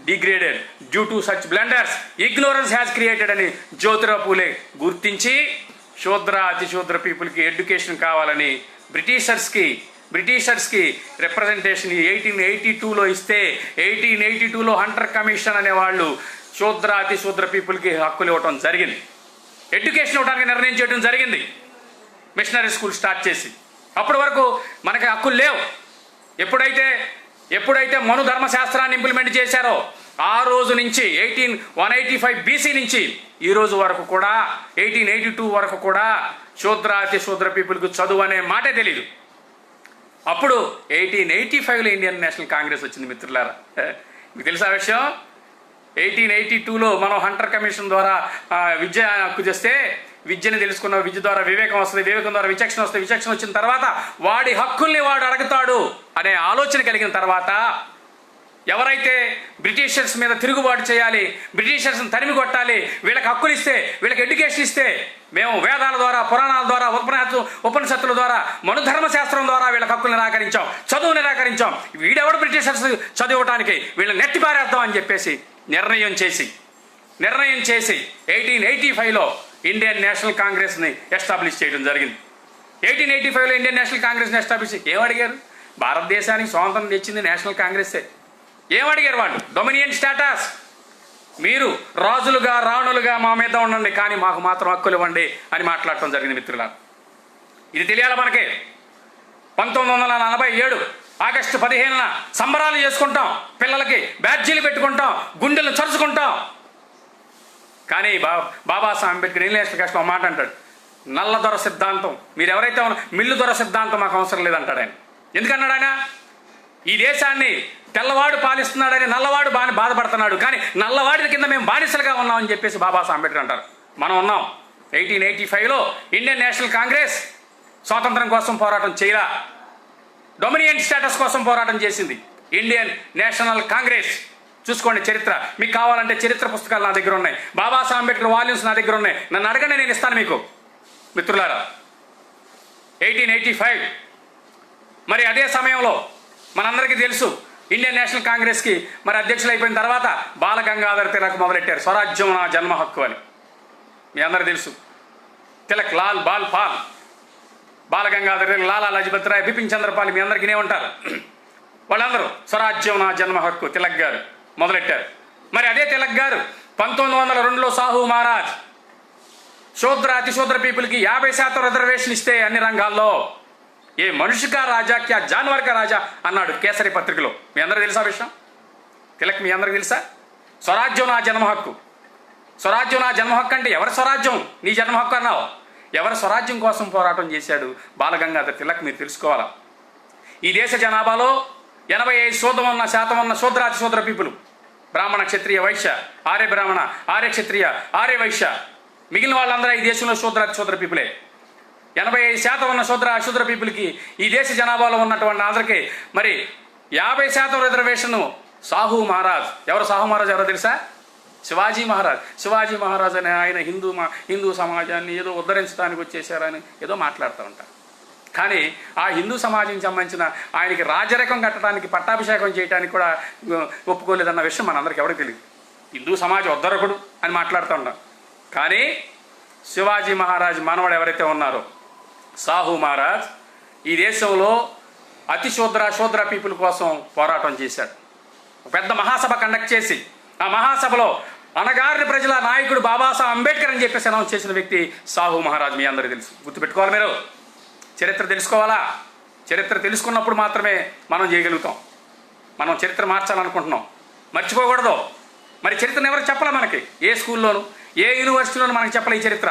degraded due to such blunders ignorance has created అని జ్యోతిరావు పూలే గుర్తించి శూద్ర అతిశూద్ర పీపుల్కి education కావాలని బ్రిటిషర్స్కి representation 1882లో ఇస్తే 1882లో Hunter commission అనేవాళ్ళు శూద్ర అతిశూద్ర పీపుల్కి హక్కులు ఇవ్వటం జరిగింది. ఎడ్యుకేషన్ ఇవ్వడానికి నిర్ణయం చేయడం జరిగింది మిషనరీ స్కూల్ స్టార్ట్ చేసి. అప్పటి వరకు మనకి హక్కులు లేవు. ఎప్పుడైతే మను ధర్మశాస్త్రాన్ని ఇంప్లిమెంట్ చేశారో ఆ రోజు నుంచి 185 BC నుంచి ఈ రోజు వరకు కూడా 1882 వరకు కూడా శూద్ర అతిశూద్ర పీపుల్కి చదువు అనే మాటే తెలీదు. అప్పుడు 1885లో ఇండియన్ నేషనల్ కాంగ్రెస్ వచ్చింది మిత్రులారా. మీకు తెలుసా విషయం? 1882లో మనం హంటర్ కమిషన్ ద్వారా విద్య హక్కు చేస్తే విద్యను తెలుసుకున్న, విద్య ద్వారా వివేకం వస్తుంది, వివేకం ద్వారా విచక్షణ వస్తుంది, విచక్షణ వచ్చిన తర్వాత వాడి హక్కుల్ని వాడు అడుగుతాడు అనే ఆలోచన కలిగిన తర్వాత ఎవరైతే బ్రిటిషర్స్ మీద తిరుగుబాటు చేయాలి, బ్రిటిషర్స్ని తరిమి కొట్టాలి, వీళ్ళకి హక్కులు ఇస్తే, వీళ్ళకి ఎడ్యుకేషన్ ఇస్తే, మేము వేదాల ద్వారా, పురాణాల ద్వారా, ఉపనిషత్తుల ద్వారా, మనుధర్మశాస్త్రం ద్వారా వీళ్ళకి హక్కులు నిరాకరించాం, చదువు నిరాకరించాం, వీడెవడు బ్రిటిషర్స్ చదివటానికి, వీళ్ళని నెట్టి పారేద్దాం అని చెప్పేసి నిర్ణయం చేసి 1885లో ఇండియన్ నేషనల్ కాంగ్రెస్ని ఎస్టాబ్లిష్ చేయడం జరిగింది. 1885లో ఇండియన్ నేషనల్ కాంగ్రెస్ని ఎస్టాబ్లిష్ ఏమడిగారు? భారతదేశానికి స్వాతంత్రం తెచ్చింది నేషనల్ కాంగ్రెస్సే. ఏమడిగారు వాళ్ళు? Dominion status. మీరు రాజులుగా రాణులుగా మా మీద ఉండండి, కానీ మాకు మాత్రం హక్కులు ఇవ్వండి అని మాట్లాడటం జరిగింది మిత్రులారా. ఇది తెలియాలి మనకి. 1947 ఆగస్టు 15న సంబరాలు చేసుకుంటాం, పిల్లలకి బ్యాడ్జీలు పెట్టుకుంటాం, గుండెలు చరుచుకుంటాం. కానీ బాబాసాహెబ్ అంబేద్కర్ ఇంటర్నేషనల్ కాస్ట్లో మాట అంటాడు, నల్ల దొర సిద్ధాంతం, మీరు ఎవరైతే మిల్లు దొర సిద్ధాంతం మాకు అవసరం లేదంటాడు ఆయన. ఎందుకన్నాడు ఆయన? ఈ దేశాన్ని తెల్లవాడు పాలిస్తున్నాడని నల్లవాడు బాధపడుతున్నాడు, కానీ నల్లవాడి కింద మేము బానిసలుగా ఉన్నామని చెప్పేసి బాబాసాహెబ్ అంబేద్కర్ అంటారు. మనం ఉన్నాం. 1885లో ఇండియన్ నేషనల్ కాంగ్రెస్ స్వాతంత్రం కోసం పోరాటం చేయలా, డొమినియన్ స్టేటస్ కోసం పోరాటం చేసింది ఇండియన్ నేషనల్ కాంగ్రెస్. చూసుకోండి చరిత్ర, మీకు కావాలంటే చరిత్ర పుస్తకాలు నా దగ్గర ఉన్నాయి, బాబాసాహెబ్ అంబేద్కర్ వాల్యూమ్స్ నా దగ్గర ఉన్నాయి, నన్ను అడగండి, నేను ఇస్తాను మీకు మిత్రులారా. 1885 మరి అదే సమయంలో మనందరికీ తెలుసు ఇండియన్ నేషనల్ కాంగ్రెస్కి మరి అధ్యక్షులు అయిపోయిన తర్వాత బాల గంగాధర్ తిలక్ మొదలెట్టారు స్వరాజ్యం నా జన్మ హక్కు అని. మీ అందరికీ తెలుసు తిలక్, లాల్ బాల్ పాల్, బాల గంగాధర్ తిలక్, లాలా లజపత్ రాయ్, బిపిన్ చంద్రపాల్, మీ అందరికీ ఉంటారు. వాళ్ళందరూ స్వరాజ్యం నా జన్మ హక్కు తిలక్ గారు మొదలెట్టారు. మరి అదే తిలక్ గారు 1902లో సాహు మహారాజ్ శూద్ర అతిశూద్ర పీపుల్కి 50% రిజర్వేషన్ ఇస్తే అన్ని రంగాల్లో ఏ మనుషుకా రాజా క్యా జాన్వర్ కా రాజా అన్నాడు కేసరి పత్రికలో. మీ అందరూ తెలుసా విషయం? తిలక్ మీ అందరికీ తెలుసా? స్వరాజ్యం నా జన్మ హక్కు, స్వరాజ్యం నా జన్మ హక్కు అంటే ఎవరి స్వరాజ్యం? నీ జన్మ హక్కు అన్నావు. ఎవరి స్వరాజ్యం కోసం పోరాటం చేశాడు బాలగంగాధర్ తిలక్ మీరు తెలుసుకోవాలా. ఈ దేశ జనాభాలో 85% ఉన్న శూద్రాతి శూద్ర పీపుల్, బ్రాహ్మణ క్షత్రియ వైశ్య, ఆర్య బ్రాహ్మణ, ఆర్య క్షత్రియ, ఆర్య వైశ్య, మిగిలిన వాళ్ళందరూ ఈ దేశంలో శూద్రాతి శూద్ర పీపులే. 85% ఉన్న అశూద్ర పీపుల్కి ఈ దేశ జనాభాలో ఉన్నటువంటి అందరికీ మరి 50% రిజర్వేషన్ సాహు మహారాజ్. ఎవరు సాహు మహారాజ్ ఎవరో తెలుసా? శివాజీ మహారాజ్. శివాజీ మహారాజ్ అనే ఆయన హిందూ సమాజాన్ని ఏదో ఉద్ధరించడానికి వచ్చేసారని ఏదో మాట్లాడుతూ ఉంటారు. కానీ ఆ హిందూ సమాజానికి సంబంధించిన ఆయనకి రాజరికం కట్టడానికి పట్టాభిషేకం చేయడానికి కూడా ఒప్పుకోలేదన్న విషయం మనందరికీ ఎవరికి తెలియదు. హిందూ సమాజం ఉద్ధరకుడు అని మాట్లాడుతూ ఉంటాం. కానీ శివాజీ మహారాజ్ మనవడు ఎవరైతే ఉన్నారో సాహు మహారాజ్ ఈ దేశంలో అతి శూద్ర పీపుల్ కోసం పోరాటం చేశాడు. పెద్ద మహాసభ కండక్ట్ చేసి ఆ మహాసభలో అణగారిన ప్రజల నాయకుడు బాబాసాహెబ్ అంబేద్కర్ అని చెప్పేసి అనౌన్స్ చేసిన వ్యక్తి సాహు మహారాజ్. మీ అందరికీ తెలుసు, గుర్తుపెట్టుకోవాలి. మీరు చరిత్ర తెలుసుకోవాలా. చరిత్ర తెలుసుకున్నప్పుడు మాత్రమే మనం చేయగలుగుతాం. మనం చరిత్ర మార్చాలనుకుంటున్నాం, మర్చిపోకూడదు. మరి చరిత్రను ఎవరికి చెప్పాలి? మనకి ఏ స్కూల్లోనూ ఏ యూనివర్సిటీలోనూ మనకి చెప్పలే ఈ చరిత్ర.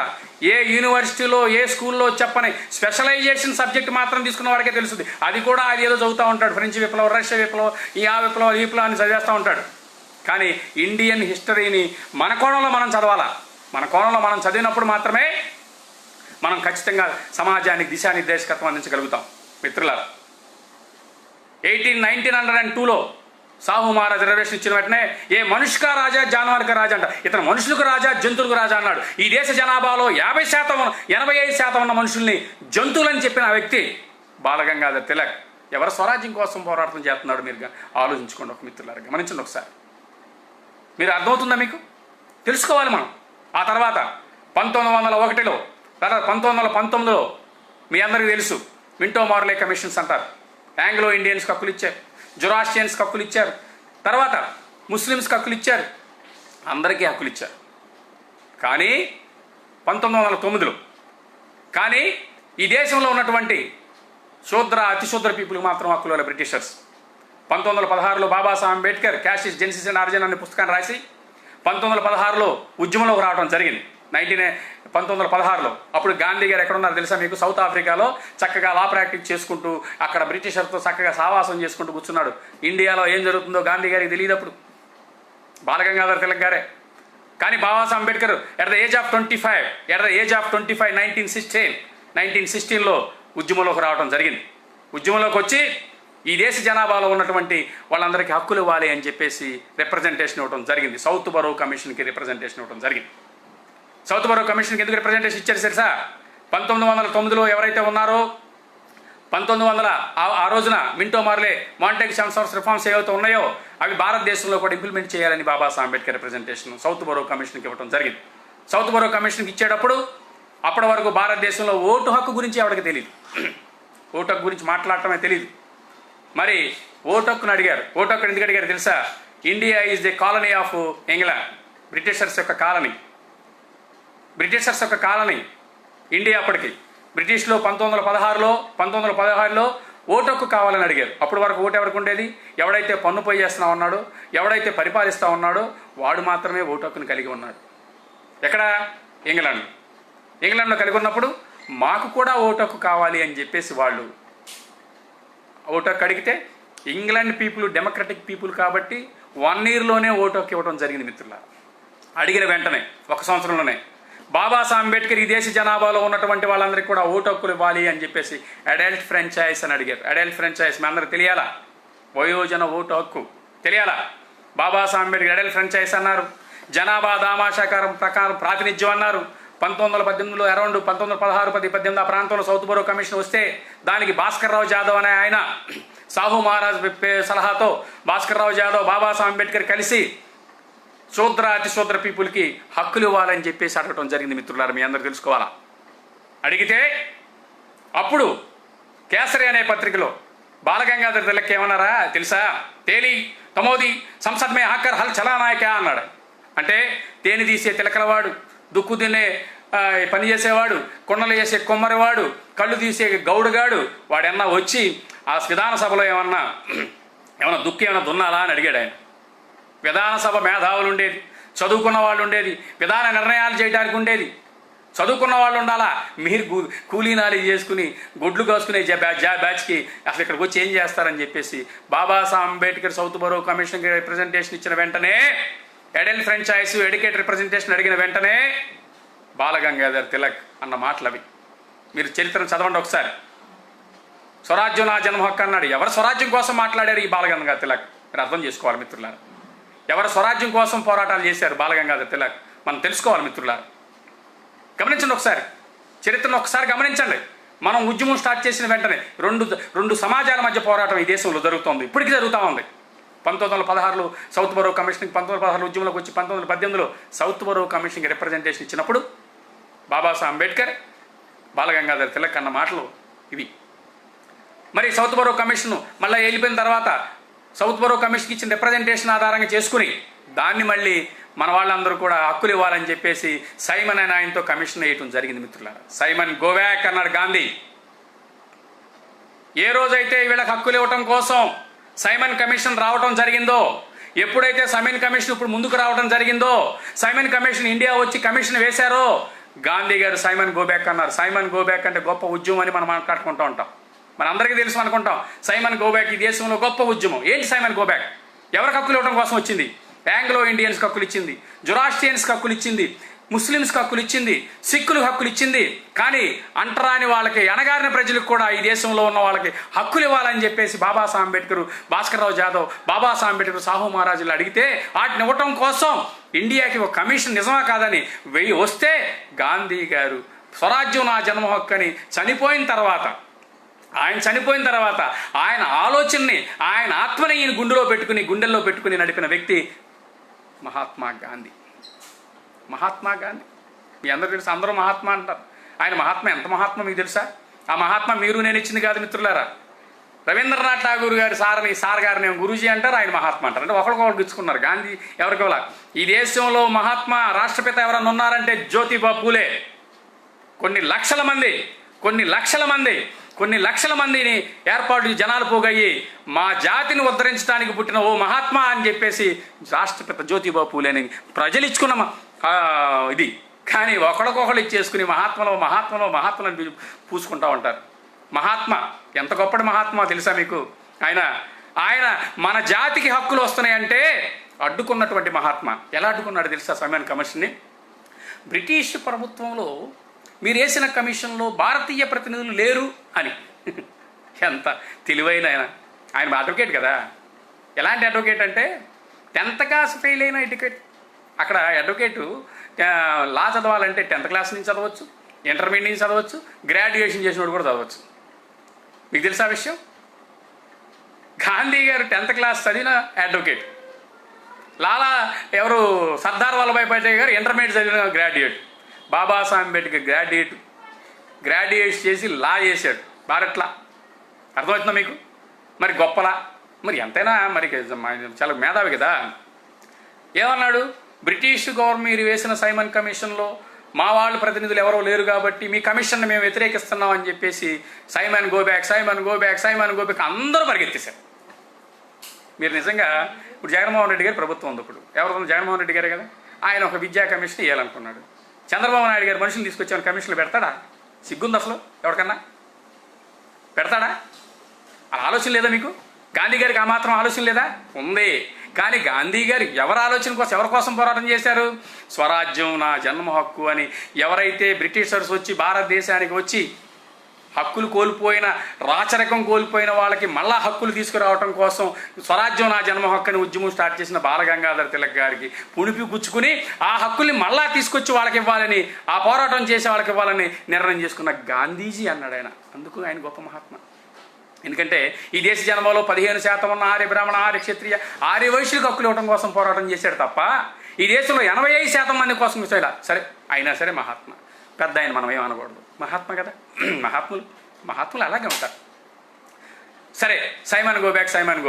ఏ యూనివర్సిటీలో ఏ స్కూల్లో చెప్పని స్పెషలైజేషన్ సబ్జెక్ట్ మాత్రం తీసుకున్న వాడికే తెలుస్తుంది. అది కూడా అది ఏదో చదువుతూ ఉంటాడు, ఫ్రెంచ్ విప్లవం, రష్యా విప్లవం, ఆ విప్లవం ఈ విప్లవం అని చదివేస్తూ ఉంటాడు. కానీ ఇండియన్ హిస్టరీని మన కోణంలో మనం చదవాలా. మన కోణంలో మనం చదివినప్పుడు మాత్రమే మనం ఖచ్చితంగా సమాజానికి దిశానిర్దేశకత్వం అందించగలుగుతాం. మిత్రులారా, 1902లో సాహు మహారాజ్ రిజర్వేషన్ ఇచ్చిన వెంటనే ఏ మనుషుకా రాజా జానవర్క రాజా అంట, ఇతను మనుషులకు రాజా జంతువులకు రాజా అన్నాడు. ఈ దేశ జనాభాలో 85% ఉన్న మనుషుల్ని జంతువులని చెప్పిన ఆ వ్యక్తి బాలగంగాధర్ తిలక్. ఎవరి స్వరాజ్యం కోసం పోరాటం చేస్తున్నాడు మీరు ఆలోచించుకోండి ఒక మిత్రులారా, గమనించండి ఒకసారి. మీరు అర్థమవుతుందా? మీకు తెలుసుకోవాలి మనం. ఆ తర్వాత 1901లో తర్వాత 1919లో మీ అందరికీ తెలుసు మింటో మార్లే కమిషన్స్ అంటారు. ఆంగ్లో ఇండియన్స్కి హక్కులు ఇచ్చారు, జొరాస్ట్రియన్స్కి హక్కులు ఇచ్చారు, తర్వాత ముస్లిమ్స్కి హక్కులు ఇచ్చారు, అందరికీ హక్కులు ఇచ్చారు. కానీ 1909లో కానీ ఈ దేశంలో ఉన్నటువంటి అతిశూద్ర పీపుల్కి మాత్రం హక్కులు బ్రిటిషర్స్. 1916లో Babasaheb Ambedkar castes genesis and origin అనే పుస్తకాన్ని రాసి 1916లో ఉద్యమంలోకి రావడం జరిగింది. 1916లో అప్పుడు గాంధీ గారు ఎక్కడున్నారు తెలుసా మీకు? సౌత్ ఆఫ్రికాలో చక్కగా లా ప్రాక్టీస్ చేసుకుంటూ అక్కడ బ్రిటిషర్తో చక్కగా సావాసం చేసుకుంటూ కూర్చున్నాడు. ఇండియాలో ఏం జరుగుతుందో గాంధీ గారికి తెలియదు అప్పుడు, బాలగంగాధర్ తిలక్ గారే. కానీ Babasaheb Ambedkar at the age of 25 1916లో ఉద్యమంలోకి రావడం జరిగింది. ఉద్యమంలోకి వచ్చి ఈ దేశ జనాభాలో ఉన్నటువంటి వాళ్ళందరికీ హక్కులు ఇవ్వాలి అని చెప్పేసి రిప్రజెంటేషన్ ఇవ్వడం జరిగింది. సౌత్ బరో కమిషన్కి రిప్రజెంటేషన్ ఇవ్వడం జరిగింది. సౌత్ బరో కమిషన్కి ఎందుకు రిప్రజెంటేషన్ ఇచ్చారు తెలుసా? 1909లో ఎవరైతే ఉన్నారో 1900 ఆ రోజున మింటో మార్లే మాంటెగ్ చాన్సర్స్ రిఫార్మ్స్ ఏవైతే ఉన్నాయో అవి భారతదేశంలో కూడా ఇంప్లిమెంట్ చేయాలని బాబాసాహెబ్ అంబేద్కర్ రిప్రజెంటేషన్ సౌత్ బరో కమిషన్కి ఇవ్వడం జరిగింది. సౌత్ బరో కమిషన్కి ఇచ్చేటప్పుడు అప్పటి వరకు భారతదేశంలో ఓటు హక్కు గురించి ఎవరికి తెలియదు, ఓటు హక్కు గురించి మాట్లాడటమే తెలియదు. మరి ఓటు హక్కును అడిగారు. ఓటు హక్కు ఎందుకు అడిగారు తెలుసా? India is the colony of England, Britishers యొక్క కాలనీ ఇండియా. అప్పటికి బ్రిటిష్లో 1916లో ఓటు హక్కు కావాలని అడిగారు. అప్పటి వరకు ఓటు ఎవరికి ఉండేది? ఎవడైతే పన్ను పోయేస్తా ఉన్నాడో, ఎవడైతే పరిపాలిస్తూ ఉన్నాడో వాడు మాత్రమే ఓటు హక్కును కలిగి ఉన్నాడు. ఎక్కడ? ఇంగ్లాండ్లో కలిగి ఉన్నప్పుడు మాకు కూడా ఓటు హక్కు కావాలి అని చెప్పేసి వాళ్ళు ఓటు హక్కు అడిగితే ఇంగ్లాండ్ పీపుల్ డెమోక్రటిక్ పీపుల్ కాబట్టి 1 ఇయర్లోనే ఓటు హక్కు ఇవ్వడం జరిగింది మిత్రులారా. అడిగిన వెంటనే 1 సంవత్సరంలోనే బాబాసాహెబ్ అంబేద్కర్ ఈ దేశ జనాభాలో ఉన్నటువంటి వాళ్ళందరికీ కూడా ఓటు హక్కులు ఇవ్వాలి అని చెప్పేసి అడల్ట్ ఫ్రాంచైజ్ అని అడిగారు. అడల్ట్ ఫ్రాంచైజ్ మీ అందరికి తెలియాలా? వయోజన ఓటు హక్కు తెలియాలా? బాబాసాహెబ్ అంబేద్కర్ అడల్ట్ ఫ్రాంచైజ్ అన్నారు. జనాభా దామాషాకారం ప్రకారం ప్రాతినిధ్యం అన్నారు. 1918లో అరౌండ్ 1916, 18 ఆ ప్రాంతంలో సౌత్ బరో కమిషన్ వస్తే దానికి భాస్కర్రావు జాదవ్ అనే ఆయన సాహు మహారాజ్ సలహాతో భాస్కర్రావు జాదవ్ బాబాసాహెబ్ అంబేద్కర్ కలిసి శూద్ర అతిశూద్ర పీపుల్కి హక్కులు ఇవ్వాలని చెప్పేసి అడగటం జరిగింది మిత్రులారా. మీ అందరూ తెలుసుకోవాలా? అడిగితే అప్పుడు కేసరి అనే పత్రికలో బాలగంగాధర్ తిలక్ ఏమన్నారా తెలుసా? తేలి తమోది సంసద్ మే ఆకర్ హల్ చలానాయక అన్నాడు. అంటే తేనె తీసే తిలకలవాడు, దుక్కు తినే పని చేసేవాడు, కొండలు వేసే కొమ్మరివాడు, కళ్ళు తీసే గౌడుగాడు వాడన్నా వచ్చి ఆ విధాన సభలో ఏమన్నా దుక్కు ఏమైనా దున్నాలా అని అడిగాడు ఆయన. విధానసభ మేధావులు ఉండేది, చదువుకున్న వాళ్ళు ఉండేది, విధాన నిర్ణయాలు చేయడానికి ఉండేది. చదువుకున్న వాళ్ళు ఉండాలా? మీరు కూలీనాలు చేసుకుని గొడ్లు కాసుకునే బ్యాచ్కి అసలు ఇక్కడికి వచ్చి ఏం చేస్తారని చెప్పేసి బాబాసాహెబ్ అంబేద్కర్ సౌత్ బరో కమిషన్కి రిప్రజెంటేషన్ ఇచ్చిన వెంటనే, అడల్ట్ ఫ్రాంచైజ్ ఎడ్యుకేట్ రిప్రజెంటేషన్ అడిగిన వెంటనే బాలగంగాధర్ తిలక్ అన్న మాటలు అవి. మీరు చరిత్రను చదవండి ఒకసారి. స్వరాజ్యం నా జన్మ హక్కు అన్నాడు. ఎవరు స్వరాజ్యం కోసం మాట్లాడారు ఈ బాలగంగాధర్ తిలక్? మీరు అర్థం చేసుకోవాలి మిత్రులారా. ఎవరు స్వరాజ్యం కోసం పోరాటాలు చేశారు బాలగంగాధర్ తిలక్ మనం తెలుసుకోవాలి మిత్రులారా. గమనించండి ఒకసారి, చరిత్రను ఒకసారి గమనించండి. మనం ఉద్యమం స్టార్ట్ చేసిన వెంటనే రెండు సమాజాల మధ్య పోరాటం ఈ దేశంలో జరుగుతోంది, ఇప్పటికీ జరుగుతూ ఉంది. 1916లో సౌత్ బరో కమిషన్కి 1916 ఉద్యమంలోకి వచ్చి 1918లో సౌత్ బరో కమిషన్కి రిప్రజెంటేషన్ ఇచ్చినప్పుడు బాబాసాహెబ్ అంబేద్కర్ బాలగంగాధర్ తిలక్ అన్న మాటలు ఇవి. మరి సౌత్ బరో కమిషన్ మళ్ళీ వెళ్ళిపోయిన తర్వాత సౌత్ బరో కమిషన్కి ఇచ్చిన రిప్రజెంటేషన్ ఆధారంగా చేసుకుని దాన్ని మళ్ళీ మన వాళ్ళందరూ కూడా హక్కులు ఇవ్వాలని చెప్పేసి సైమన్ అనే ఆయనతో కమిషన్ వేయటం జరిగింది మిత్రులారా. సైమన్ గోబ్యాక్ అన్నాడు గాంధీ. ఏ రోజైతే వీళ్ళకి హక్కులు ఇవ్వటం కోసం సైమన్ కమిషన్ రావటం జరిగిందో, ఎప్పుడైతే సైమన్ కమిషన్ ఇప్పుడు ముందుకు రావడం జరిగిందో, సైమన్ కమిషన్ ఇండియా వచ్చి కమిషన్ వేశారో గాంధీ గారు సైమన్ గోబ్యాక్ అన్నారు. సైమన్ గోబ్యాక్ అంటే గొప్ప ఉద్యమం అని మనం మాట్లాడుకుంటూ ఉంటాం, మన అందరికీ తెలుసు అనుకుంటాం. సైమన్ గోబ్యాక్ ఈ దేశంలో గొప్ప ఉద్యమం. ఏంటి సైమన్ గోబ్యాక్? ఎవరికి హక్కులు ఇవ్వడం కోసం వచ్చింది? ఆంగ్లో ఇండియన్స్కి హక్కులు ఇచ్చింది, జొరాస్ట్రియన్స్కి హక్కులు ఇచ్చింది, ముస్లిమ్స్కి హక్కులు ఇచ్చింది, సిక్కులకు హక్కులు ఇచ్చింది. కానీ అంటరాని వాళ్ళకి, అణగారిన ప్రజలకు కూడా ఈ దేశంలో ఉన్న వాళ్ళకి హక్కులు ఇవ్వాలని చెప్పేసి బాబాసాహెబ్ అంబేద్కర్, భాస్కర్రావు జాదవ్, బాబాసాహెబ్ అంబేద్కర్, సాహు మహారాజులు అడిగితే వాటిని ఇవ్వటం కోసం ఇండియాకి ఒక కమిషన్ నిజమా కాదని వస్తే గాంధీ గారు స్వరాజ్యం నా జన్మ హక్కు అని చనిపోయిన తర్వాత ఆయన ఆలోచనని, ఆయన ఆత్మని ఈయన గుండెల్లో పెట్టుకుని నడిపిన వ్యక్తి మహాత్మా గాంధీ. మీ అందరూ తెలుసు, అందరూ మహాత్మా అంటారు. ఆయన మహాత్మా ఎంత మహాత్మా మీకు తెలుసా? ఆ మహాత్మా మీరు నేను ఇచ్చింది కాదు మిత్రులారా. రవీంద్రనాథ్ ఠాగూర్ గారు సార్ గారిని గురూజీ అంటారు, ఆయన మహాత్మా అంటారు. అంటే ఒకరికొకరు ఇచ్చుకున్నారు. గాంధీ ఎవరికోలా. ఈ దేశంలో మహాత్మా రాష్ట్రపిత ఎవరన్నా ఉన్నారంటే జ్యోతిబా పూలే. కొన్ని లక్షల మందిని ఏర్పాటు జనాలు పోగయ్యి మా జాతిని ఉద్ధరించడానికి పుట్టిన ఓ మహాత్మా అని చెప్పేసి రాష్ట్రపిత జ్యోతిబా పూలేని ప్రజలు ఇచ్చుకున్న ఇది. కానీ ఒకరికొకరు ఇచ్చేసుకుని మహాత్మలను పూసుకుంటూ ఉంటారు. మహాత్మా ఎంత గొప్పటి మహాత్మా తెలుసా మీకు? ఆయన మన జాతికి హక్కులు వస్తున్నాయంటే అడ్డుకున్నటువంటి మహాత్మా. ఎలా అడ్డుకున్నాడు తెలుసా సైమన్ కమిషన్ని? బ్రిటిష్ ప్రభుత్వంలో మీరు వేసిన కమిషన్లో భారతీయ ప్రతినిధులు లేరు అని. ఎంత తెలివైన ఆయన అడ్వకేట్ కదా. ఎలాంటి అడ్వకేట్ అంటే 10th క్లాస్ ఫెయిల్ అయిన అడ్వకేట్. అక్కడ అడ్వకేటు లా చదవాలంటే 10th క్లాస్ నుంచి చదవచ్చు, ఇంటర్మీడియట్ నుంచి చదవచ్చు, గ్రాడ్యుయేషన్ చేసినోడు కూడా చదవచ్చు. మీకు తెలుసా విషయం? గాంధీ గారు 10th క్లాస్ చదివిన అడ్వకేట్. సర్దార్ వల్లభాయ్ పటేల్ గారు ఇంటర్మీడియట్ చదివిన గ్రాడ్యుయేట్. బాబాసాహెబ్ అంబేద్కర్ గ్రాడ్యుయేట్ చేసి లా చేశాడు, భారత్లా. అర్థమవుతుందా మీకు? మరి గొప్పలా, మరి ఎంతైనా మరి చాలా మేధావి కదా. ఏమన్నాడు? బ్రిటిష్ గవర్నమెంట్ మీరు వేసిన సైమన్ కమిషన్లో మా వాళ్ళు ప్రతినిధులు ఎవరో లేరు కాబట్టి మీ కమిషన్ని మేము వ్యతిరేకిస్తున్నాం అని చెప్పేసి సైమన్ గోబ్యాక్ అందరూ పరిగెత్తేశారు. మీరు నిజంగా ఇప్పుడు జగన్మోహన్ రెడ్డి గారి ప్రభుత్వం ఉంది. ఇప్పుడు ఎవరు? జగన్మోహన్ రెడ్డి గారే కదా. ఆయన ఒక విద్యా కమిషన్ వేయాలనుకున్నాడు. చంద్రబాబు నాయుడు గారు మనుషులు తీసుకొచ్చాను కమిషన్లు పెడతాడా? సిగ్గుంది అసలు ఎవరికన్నా? పెడతాడా? అలా ఆలోచన లేదా మీకు? గాంధీ గారికి ఆ మాత్రం ఆలోచన లేదా? ఉంది. కానీ గాంధీ గారు ఎవరి ఆలోచన కోసం, ఎవరి కోసం పోరాటం చేశారు? స్వరాజ్యం నా జన్మ హక్కు అని. ఎవరైతే బ్రిటిషర్స్ వచ్చి భారతదేశానికి వచ్చి హక్కులు కోల్పోయిన, రాచరికం కోల్పోయిన వాళ్ళకి మళ్ళా హక్కులు తీసుకురావటం కోసం స్వరాజ్యం నా జన్మ హక్కు అని ఉద్యమం స్టార్ట్ చేసిన బాలగంగాధర తిలక్ గారికి పుణిపి గుచ్చుకుని ఆ హక్కుల్ని మళ్ళా తీసుకొచ్చి వాళ్ళకి ఇవ్వాలని, ఆ పోరాటం చేసే వాళ్ళకి ఇవ్వాలని నిర్ణయం చేసుకున్న గాంధీజీ అన్నాడు ఆయన. అందుకు ఆయన గొప్ప మహాత్మ. ఎందుకంటే ఈ దేశ జనాభాలో 15% ఉన్న ఆర్య బ్రాహ్మణ, ఆర్య క్షత్రియ, ఆర్య వైశ్యులకు హక్కులు ఇవ్వడం కోసం పోరాటం చేశాడు తప్ప ఈ దేశంలో 85% మంది కోసం చేయాలి. సరే, అయినా సరే మహాత్మ పెద్ద ఆయన, మనం ఏమనకూడదు, మహాత్మ కదా. మహాత్ములు అలాగే ఉంటారు. సరే, సైమన్ గో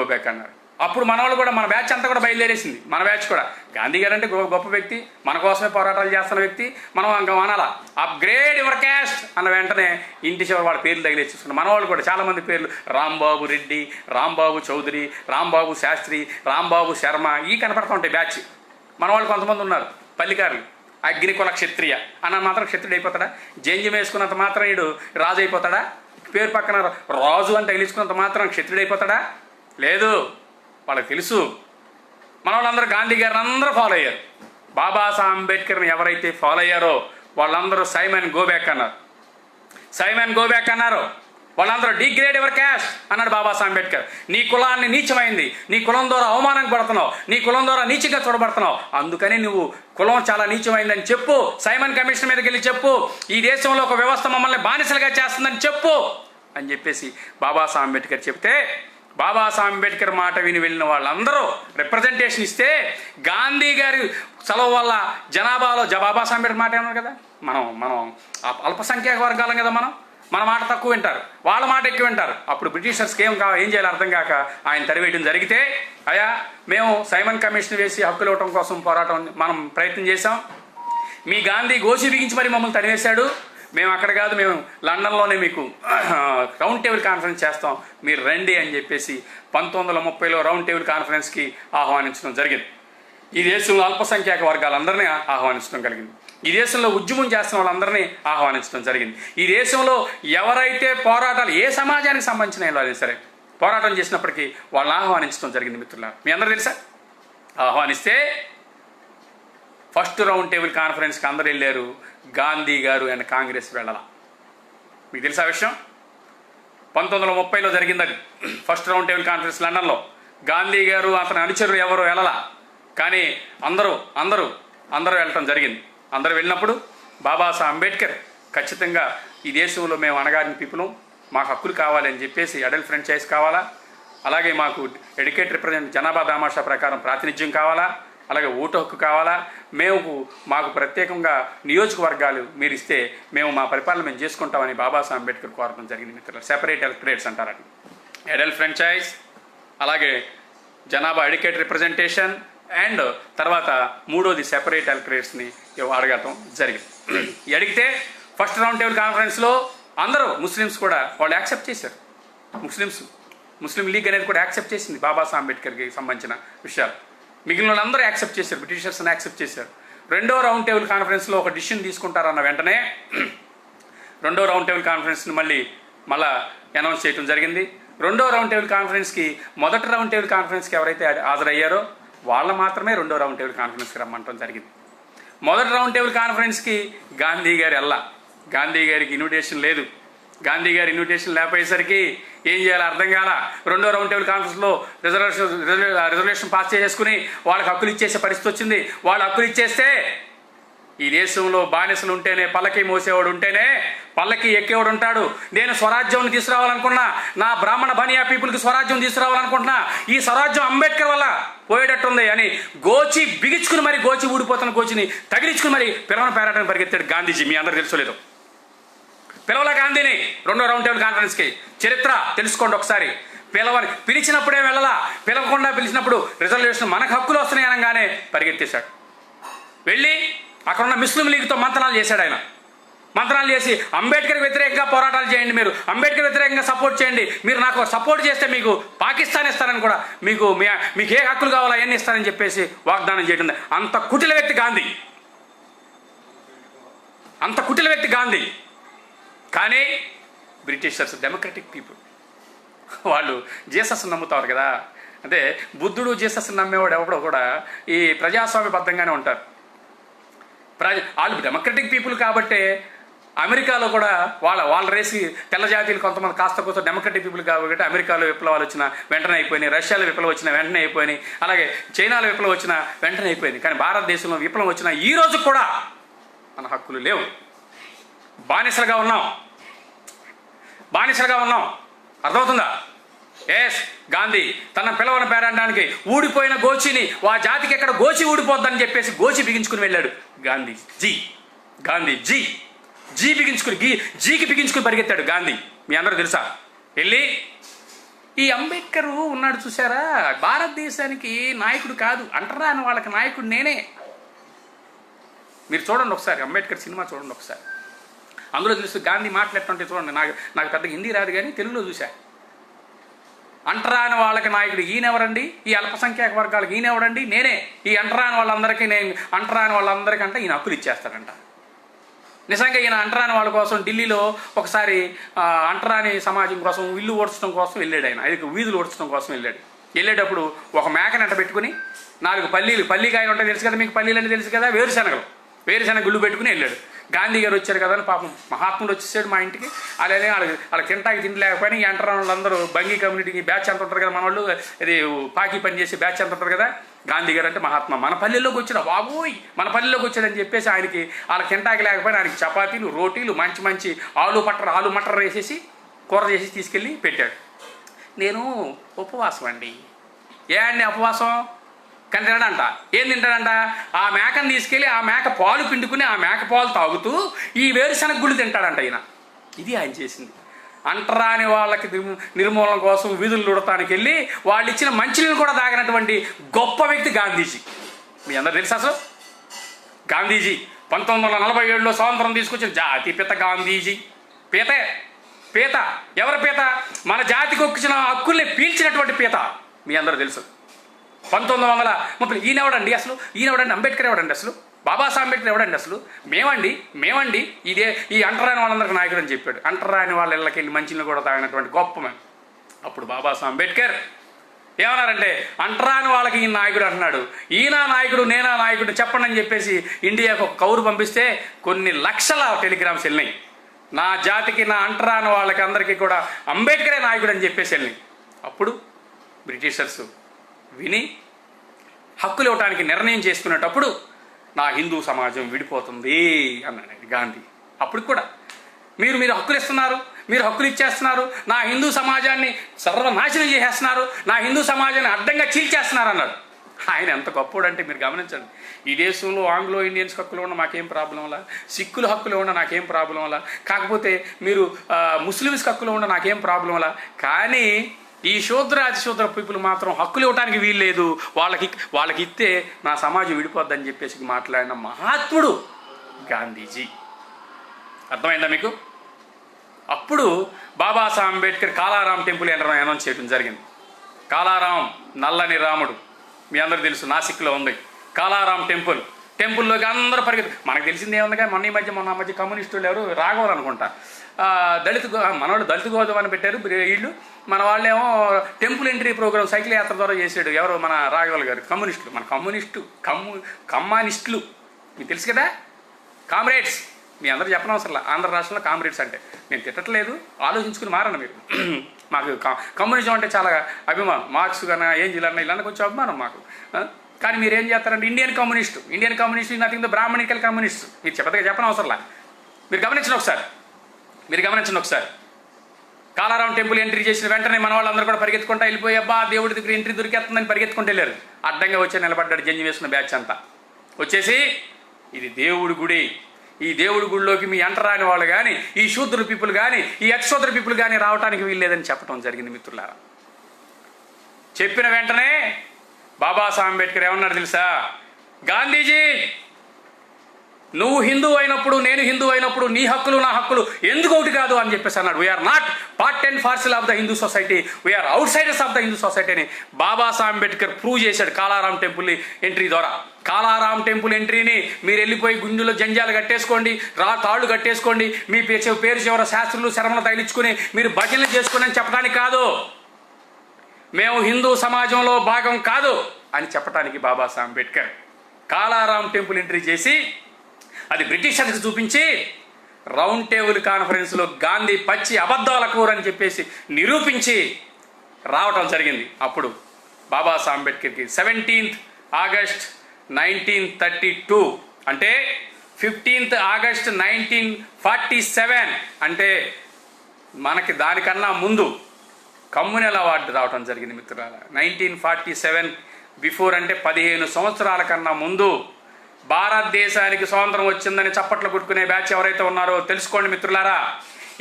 బ్యాక్ అన్నారు. అప్పుడు మన వాళ్ళు కూడా, మన బ్యాచ్ అంతా కూడా బయలుదేరేసింది. మన బ్యాచ్ కూడా గాంధీ గారు అంటే గొప్ప వ్యక్తి, మన కోసమే పోరాటాలు చేస్తున్న వ్యక్తి, మనం ఇంకా అనాలా అప్గ్రేడ్ యువర్ క్యాస్ట్ అన్న వెంటనే ఇంటి చివరి వాళ్ళ పేర్లు తగిలేసుకున్నారు. మన వాళ్ళు కూడా చాలామంది పేర్లు, రాంబాబు రెడ్డి, రాంబాబు చౌదరి, రాంబాబు శాస్త్రి, రాంబాబు శర్మ, ఈ కనపడుతూ ఉంటాయి బ్యాచ్. మన వాళ్ళు కొంతమంది ఉన్నారు పల్లికారులు, అగ్నికుల క్షత్రియ అన్న మాత్రం క్షత్రుడు అయిపోతాడా? జంజం వేసుకున్నంత మాత్రం వీడు రాజు అయిపోతాడా? పేరు పక్కన రాజు అని తగిలించుకున్నంత మాత్రం క్షత్రుడు అయిపోతాడా? లేదు. వాళ్ళకి తెలుసు. మన వాళ్ళందరూ గాంధీ గారిని అందరూ ఫాలో అయ్యారు. బాబాసాహెబ్ అంబేద్కర్ని ఎవరైతే ఫాలో అయ్యారో వాళ్ళందరూ సైమన్ గో బ్యాక్ అన్నారు. వాళ్ళందరూ డిగ్రేడ్ యువర్ క్యాస్ట్ అన్నాడు బాబాసాహెబ్ అంబేద్కర్. నీ కులాన్ని నీచమైంది, నీ కులం ద్వారా అవమానం పడుతున్నావు, నీ కులం ద్వారా నీచంగా చూడబడుతున్నావు, అందుకని నువ్వు కులం చాలా నీచమైందని చెప్పు, సైమన్ కమిషన్ మీదకి వెళ్ళి చెప్పు, ఈ దేశంలో ఒక వ్యవస్థ మమ్మల్ని బానిసలుగా చేస్తుందని చెప్పు అని చెప్పేసి బాబాసాహెబ్ అంబేద్కర్ చెప్తే, బాబాసాహెబ్ అంబేద్కర్ మాట విని వెళ్ళిన వాళ్ళందరూ రిప్రజెంటేషన్ ఇస్తే గాంధీ గారి సెలవు వల్ల జనాభాలో బాబాసాహెబ్ అంబేద్కర్ మాట ఏమన్నారు కదా, మనం అల్పసంఖ్యాక వర్గాలం కదా, మన మాట తక్కువ వింటారు, వాళ్ళ మాట ఎక్కువ వింటారు. అప్పుడు బ్రిటిషర్స్కి ఏం చేయాలి అర్థం కాక ఆయన తరివేయడం జరిగితే, అయ్యా మేము సైమన్ కమిషన్ వేసి హక్కులు ఇవ్వటం కోసం మనం ప్రయత్నం చేశాం, మీ గాంధీ గోసి బిగించి మరి మమ్మల్ని తరివేశాడు, మేము అక్కడ కాదు, మేము లండన్లోనే మీకు రౌండ్ టేబుల్ కాన్ఫరెన్స్ చేస్తాం, మీరు రండి అని చెప్పేసి 1930లో రౌండ్ టేబుల్ కాన్ఫరెన్స్కి ఆహ్వానించడం జరిగింది. ఈ దేశంలో అల్పసంఖ్యాక వర్గాలందరినీ ఆహ్వానించడం కలిగింది. ఈ దేశంలో ఉద్యమం చేస్తున్న వాళ్ళందరినీ ఆహ్వానించడం జరిగింది. ఈ దేశంలో ఎవరైతే పోరాటాలు, ఏ సమాజానికి సంబంధించిన వాళ్ళు సరే పోరాటం చేసినప్పటికీ వాళ్ళని ఆహ్వానించడం జరిగింది. మిత్రులారా, మీ అందరూ తెలుసా? ఆహ్వానిస్తే ఫస్ట్ రౌండ్ టేబుల్ కాన్ఫరెన్స్కి అందరూ వెళ్ళారు, గాంధీ గారు అండ్ కాంగ్రెస్ వెళ్ళాల. మీకు తెలుసా విషయం? 1930లో జరిగింది అది ఫస్ట్ రౌండ్ టేబుల్ కాన్ఫరెన్స్ లండన్లో. గాంధీ గారు అతని అనుచరులు ఎవరు వెళ్ళాల, కానీ అందరూ వెళ్ళటం జరిగింది. అందరూ వెళ్ళినప్పుడు బాబాసాహెబ్ అంబేద్కర్ ఖచ్చితంగా ఈ దేశంలో మేము అణగారిన పీపులం, మాకు హక్కులు కావాలని చెప్పేసి, అడల్ట్ ఫ్రాంచైజ్ కావాలా, అలాగే మాకు ఎడ్యుకేట్ రిప్రజెంట్ జనాభా దామాషా ప్రకారం ప్రాతినిధ్యం కావాలా, అలాగే ఓటు హక్కు కావాలా, మాకు ప్రత్యేకంగా నియోజకవర్గాలు మీరు ఇస్తే మేము మా పరిపాలన మేము చేసుకుంటామని బాబాసాహెబ్ అంబేద్కర్ కోరడం జరిగింది. మిత్రులు, సెపరేట్ ఎలక్టరేట్స్ అంటారని, అడల్ట్ ఫ్రాంచైజ్, అలాగే జనాభా ఎడ్యుకేట్ రిప్రజెంటేషన్, అండ్ తర్వాత మూడోది సెపరేట్ ఎలక్టరేట్స్ని అడగటం జరిగింది. అడిగితే ఫస్ట్ రౌండ్ టేబుల్ కాన్ఫరెన్స్లో అందరూ ముస్లిమ్స్ కూడా వాళ్ళు యాక్సెప్ట్ చేశారు. ముస్లిం లీగ్ అనేది కూడా యాక్సెప్ట్ చేసింది బాబాసాహెబ్ అంబేద్కర్కి సంబంధించిన విషయాలు. మిగిలిన వాళ్ళందరూ యాక్సెప్ట్ చేశారు, బ్రిటిషర్స్ని యాక్సెప్ట్ చేశారు. రెండో రౌండ్ టేబుల్ కాన్ఫరెన్స్లో ఒక డిసిషన్ తీసుకుంటారన్న వెంటనే రెండో రౌండ్ టేబుల్ కాన్ఫరెన్స్ని మళ్ళీ అనౌన్స్ చేయడం జరిగింది. రెండో రౌండ్ టేబుల్ కాన్ఫరెన్స్కి, మొదటి రౌండ్ టేబుల్ కాన్ఫరెన్స్కి ఎవరైతే హాజరయ్యారో వాళ్ళు మాత్రమే రెండో రౌండ్ టేబుల్ కాన్ఫరెన్స్కి రమ్మంటం జరిగింది. మొదటి రౌండ్ టేబుల్ కాన్ఫరెన్స్కి గాంధీ గారికి ఇన్విటేషన్ లేదు. గాంధీ గారి ఇన్విటేషన్ లేకపోయేసరికి ఏం చేయాలో అర్థం కాల. రెండో రౌండ్ టేబుల్ కాన్ఫరెన్స్లో రిజర్వేషన్ పాస్ చేసుకుని వాళ్ళకి హక్కులు ఇచ్చేసే పరిస్థితి వచ్చింది. వాళ్ళు హక్కులు ఇచ్చేస్తే ఈ దేశంలో బానిసలు ఉంటేనే, పల్లకి మోసేవాడు ఉంటేనే పల్లకి ఎక్కేవాడు ఉంటాడు. నేను స్వరాజ్యం తీసుకురావాలనుకున్నా, నా బ్రాహ్మణ బనియా పీపుల్కి స్వరాజ్యం తీసుకురావాలనుకుంటున్నా, ఈ స్వరాజ్యం అంబేద్కర్ వల్ల పోయేటట్టుంది అని గోచి బిగించుకుని మరి, గోచి ఊడిపోతున్న గోచిని తగిలించుకుని మరి పిలవన పేరాటని పరిగెత్తాడు గాంధీజీ. మీ అందరూ తెలుసుకోలేదు, పిలవల గాంధీని రెండో రౌండ్ టేబుల్ కాన్ఫరెన్స్కి. చరిత్ర తెలుసుకోండి ఒకసారి. పిలిచినప్పుడే వెళ్ళలా, పిలవకుండా పిలిచినప్పుడు రిజర్వేషన్ మనకు హక్కులు వస్తున్నాయి అనగానే పరిగెత్తేశాడు. వెళ్ళి అక్కడున్న ముస్లిం లీగ్తో మంతనాలు చేశాడు. ఆయన మంతనాలు చేసి అంబేద్కర్ వ్యతిరేకంగా పోరాటాలు చేయండి, మీరు అంబేద్కర్ వ్యతిరేకంగా సపోర్ట్ చేయండి, మీరు నాకు సపోర్ట్ చేస్తే మీకు పాకిస్తాన్ ఇస్తానని కూడా, మీకు ఏ హక్కులు కావాలో అవన్నీ ఇస్తానని చెప్పేసి వాగ్దానం చేయడం. అంత కుటిల వ్యక్తి గాంధీ. కానీ బ్రిటిషర్స్ డెమోక్రటిక్ పీపుల్, వాళ్ళు జీసస్ నమ్ముతారు కదా. అంటే బుద్ధుడు జీసస్ నమ్మేవాడు ఎవడో కూడా ఈ ప్రజాస్వామ్యబద్ధంగానే ఉంటారు. వాళ్ళు డెమోక్రటిక్ పీపుల్ కాబట్టే అమెరికాలో కూడా వాళ్ళ రేసి తెల్ల జాతీయులు కొంతమంది కాస్త కొంత డెమోక్రటిక్ పీపుల్ కాబట్టి అమెరికాలో విప్లవాలు వచ్చిన వెంటనే అయిపోయినాయి, రష్యాలో విప్లవం వచ్చిన వెంటనే అయిపోయినాయి, అలాగే చైనాలో విప్లవం వచ్చిన వెంటనే అయిపోయింది. కానీ భారతదేశంలో విప్లవం వచ్చిన ఈ రోజు కూడా మన హక్కులు లేవు. బానిసలుగా ఉన్నాం. అర్థమవుతుందా? ఎస్, గాంధీ తన పిలవని పేరడానికి ఊడిపోయిన గోచిని జాతికి ఎక్కడ గోచి ఊడిపోద్దని చెప్పేసి గోచి బిగించుకుని వెళ్ళాడు గాంధీ. జీకి బిగించుకుని పరిగెత్తాడు గాంధీ. మీ అందరూ తెలుసా? వెళ్ళి ఈ అంబేద్కర్ ఉన్నాడు చూసారా, భారతదేశానికి నాయకుడు కాదు, అంటారా అని వాళ్ళకి నాయకుడు నేనే. మీరు చూడండి ఒకసారి, అంబేద్కర్ సినిమా చూడండి ఒకసారి, అందులో తెలుసు గాంధీ మాట్లాడుతుంటే చూడండి. నాకు పెద్దగా హిందీ రాదు కానీ తెలుగులో చూసా. అంటరాని వాళ్ళకి నాయకుడు ఈయనెవరండి, ఈ అల్పసంఖ్యాక వర్గాలకు ఈయనెవడండి, నేనే. ఈ అంటరాని వాళ్ళందరికంటే ఈయన హక్కులు ఇచ్చేస్తాడంట. నిజంగా ఈయన అంటరాని వాళ్ళ కోసం ఢిల్లీలో ఒకసారి అంటరాని సమాజం కోసం ఇల్లు ఓడ్చడం కోసం వెళ్ళాడు. ఆయన వీధులు ఓడ్చడం కోసం వెళ్ళేటప్పుడు ఒక మేకని అంట పెట్టుకుని 4 పల్లీకాయలు ఉంటాయి తెలుసు కదా మీకు, పల్లీలు అంటే తెలుసు కదా, వేరుశనగ గుళ్ళు పెట్టుకుని వెళ్ళాడు. గాంధీ గారు వచ్చారు కదా అని పాపం మహాత్ముడు వచ్చేసాడు మా ఇంటికి. అలానే వాళ్ళ తింటాకి తినలేకపోయినా ఈ అంటరాని వాళ్ళందరూ బంగి కమ్యూనిటీకి బ్యాచ్ అంత ఉంటారు కదా, మన వాళ్ళు ఇది పాకి పని చేసి బ్యాచ్ అంత ఉంటారు కదా. గాంధీ గారు అంటే మహాత్మా మన పల్లెల్లోకి వచ్చాడు, బాబోయ్ మన పల్లెల్లోకి వచ్చాడని చెప్పేసి ఆయనకి వాళ్ళ తింటాకి లేకపోయినా ఆయనకి చపాతీలు, రోటీలు, మంచి ఆలు మటర్ వేసేసి కూర చేసి తీసుకెళ్ళి పెట్టాడు. నేను ఉపవాసం అండి. ఏ అండి ఉపవాసం? కానీ తినడంట. ఏం తింటాడంట? ఆ మేకను తీసుకెళ్ళి ఆ మేక పాలు పిండుకుని ఆ మేక పాలు తాగుతూ ఈ వేరుశనగ గుళ్ళు తింటాడంట ఈయన. ఇది ఆయన చేసింది. అంటరాని వాళ్ళకి నిర్మూలన కోసం వీధులు ఉడతానికి వెళ్ళి వాళ్ళు ఇచ్చిన మంచినీళ్ళు కూడా తాగినటువంటి గొప్ప వ్యక్తి గాంధీజీ. మీ అందరూ తెలుసు అసలు గాంధీజీ 1947లో స్వాతంత్రం తీసుకొచ్చిన జాతిపిత గాంధీజీ. పీత ఎవరి పీత? మన జాతికి వచ్చిన హక్కుల్ని పీల్చినటువంటి పీత. మీ అందరూ తెలుసు. 1930 ఈయనెవడండి అసలు? అంబేద్కర్ ఎవడండి అసలు? బాబాసాహెబ్ అంబేద్కర్ ఎవడండి అసలు? మేమండి ఇదే ఈ అంటరాని వాళ్ళందరికీ నాయకుడు అని చెప్పాడు. అంటరాని వాళ్ళ ఇళ్ళకి వెళ్ళి మంచిని కూడా తాగినటువంటి గొప్ప మ్యాన్. అప్పుడు బాబాసాహెబ్ అంబేద్కర్ ఏమన్నారంటే, అంటరాని వాళ్ళకి ఈయన నాయకుడు అంటున్నాడు, ఈయన నాయకుడు నేనా నాయకుడు చెప్పండి అని చెప్పేసి ఇండియాకు ఒక కౌరు పంపిస్తే కొన్ని లక్షల టెలిగ్రామ్స్ వెళ్ళినాయి. నా జాతికి, నా అంటరాని వాళ్ళకి అందరికీ కూడా అంబేద్కరే నాయకుడు అని చెప్పేసి వెళ్ళినాయి. అప్పుడు బ్రిటిషర్స్ విని హక్కులు ఇవ్వడానికి నిర్ణయం చేసుకునేటప్పుడు నా హిందూ సమాజం విడిపోతుంది అన్నాడు గాంధీ. అప్పుడు కూడా మీరు హక్కులు ఇస్తున్నారు, మీరు హక్కులు ఇచ్చేస్తున్నారు, నా హిందూ సమాజాన్ని సర్వనాశనం చేసేస్తున్నారు, నా హిందూ సమాజాన్ని అడ్డంగా చీల్చేస్తున్నారు అన్నాడు. ఆయన ఎంత గొప్పోడు అంటే మీరు గమనించండి. ఈ దేశంలో ఆంగ్లో ఇండియన్స్ హక్కులు ఉన్న మాకేం ప్రాబ్లంలా, సిక్కుల హక్కులు ఉన్న నాకేం ప్రాబ్లంలా, కాకపోతే మీరు ముస్లిమ్స్ హక్కులు ఉన్న నాకేం ప్రాబ్లంలా, కానీ ఈ అతిశూద్ర పీపుల్ మాత్రం హక్కులు ఇవ్వడానికి వీల్లేదు, వాళ్ళకి ఇస్తే నా సమాజం విడిపోద్దని చెప్పేసి మాట్లాడిన మహాత్ముడు గాంధీజీ. అర్థమైందా మీకు? అప్పుడు బాబాసాహెబ్ అంబేద్కర్ కాలారాం టెంపుల్ అనౌన్స్ చేయడం జరిగింది. కాలారాం నల్లని రాముడు మీ అందరూ తెలుసు, నాసిక్లో ఉంది కాలారాం టెంపుల్లోకి అందరూ మనకు తెలిసింది ఏముంది కానీ మొన్న మధ్య కమ్యూనిస్టులు ఎవరు రాఘవన్ అనుకుంటా మనవాళ్ళు దళిత గోధుమ అని పెట్టారు వీళ్ళు, మన వాళ్ళేమో టెంపుల్ ఎంట్రీ ప్రోగ్రామ్ సైకిల్ యాత్ర ద్వారా చేసాడు. ఎవరు? మన రాఘవల్ గారు. మన కమ్యూనిస్టులు మీకు తెలుసు కదా, కామ్రేడ్స్. మీ అందరూ చెప్పనవసరంలా, ఆంధ్ర రాష్ట్రంలో కామ్రేడ్స్ అంటే నేను తిట్టట్లేదు, ఆలోచించుకుని మారండి మీరు. మాకు కమ్యూనిజం అంటే చాలా అభిమానం, మార్క్స్ కన్నా ఏంజిల్ అన్న ఇలా కొంచెం అభిమానం మాకు. కానీ మీరు ఏం చేస్తారంటే Indian communist nothing the Brahminical communist. మీరు చెప్పనవసరంలా. మీరు గమనించండి ఒకసారి. కాలారాం టెంపుల్ ఎంట్రీ చేసిన వెంటనే మన వాళ్ళందరూ కూడా పరిగెత్తుకుంటా వెళ్ళిపోయి అబ్బా దేవుడి దగ్గర ఎంట్రీ దొరికేస్తుందని పరిగెత్తుకుంటూ వెళ్ళారు. అడ్డంగా వచ్చి నిలబడ్డాడు జంజి వేసుకున్న బ్యాచ్ అంతా వచ్చేసి, ఇది దేవుడి గుడి, ఈ దేవుడి గుడిలోకి మీ అంటరాని వాళ్ళు కానీ, ఈ శూద్ర పీపుల్ కానీ, ఈ అతిశూద్ర పీపుల్ కానీ రావడానికి వీల్లేదని చెప్పడం జరిగింది. మిత్రులారా, చెప్పిన వెంటనే బాబాసాహెబ్ అంబేద్కర్ ఏమన్నారు తెలుసా? గాంధీజీ నువ్వు హిందూ అయినప్పుడు నేను హిందూ అయినప్పుడు నీ హక్కులు నా హక్కులు ఎందుకు ఒకటి కాదు అని చెప్పేసి అన్నాడు. We are not part and parcel of the Hindu society, we are outsiders of the Hindu society అని బాబాసాహెబ్ అంబేద్కర్ ప్రూవ్ చేశాడు కాలారాం టెంపుల్ ఎంట్రీ ద్వారా. కాలారాం టెంపుల్ ఎంట్రీని మీరు వెళ్ళిపోయి గుండెలో జంజాలు కట్టేసుకోండి, తాళ్ళు కట్టేసుకోండి, మీ పేరు చివర శాస్త్రులు శరమలు తగిలించుకుని మీరు భజనలు చేసుకోండి అని చెప్పడానికి కాదు, మేము హిందూ సమాజంలో భాగం కాదు అని చెప్పడానికి బాబాసాహెబ్ అంబేద్కర్ కాలారాం టెంపుల్ ఎంట్రీ చేసి అది బ్రిటిషర్స్కి చూపించి రౌండ్ టేబుల్ కాన్ఫరెన్స్లో గాంధీ పచ్చి అబద్ధాల కూరని చెప్పేసి నిరూపించి రావటం జరిగింది. అప్పుడు బాబాసాహెబ్ అంబేద్కర్కి 17th August 1932 అంటే 15th August 1947 అంటే మనకి దానికన్నా ముందు కమ్యూనల్ అవార్డు రావటం జరిగింది మిత్రులారా. 1947 బిఫోర్ అంటే 15 సంవత్సరాల కన్నా ముందు భారతదేశానికి స్వాతంత్రం వచ్చిందని చప్పట్లు కొట్టుకునే బ్యాచ్ ఎవరైతే ఉన్నారో తెలుసుకోండి మిత్రులారా.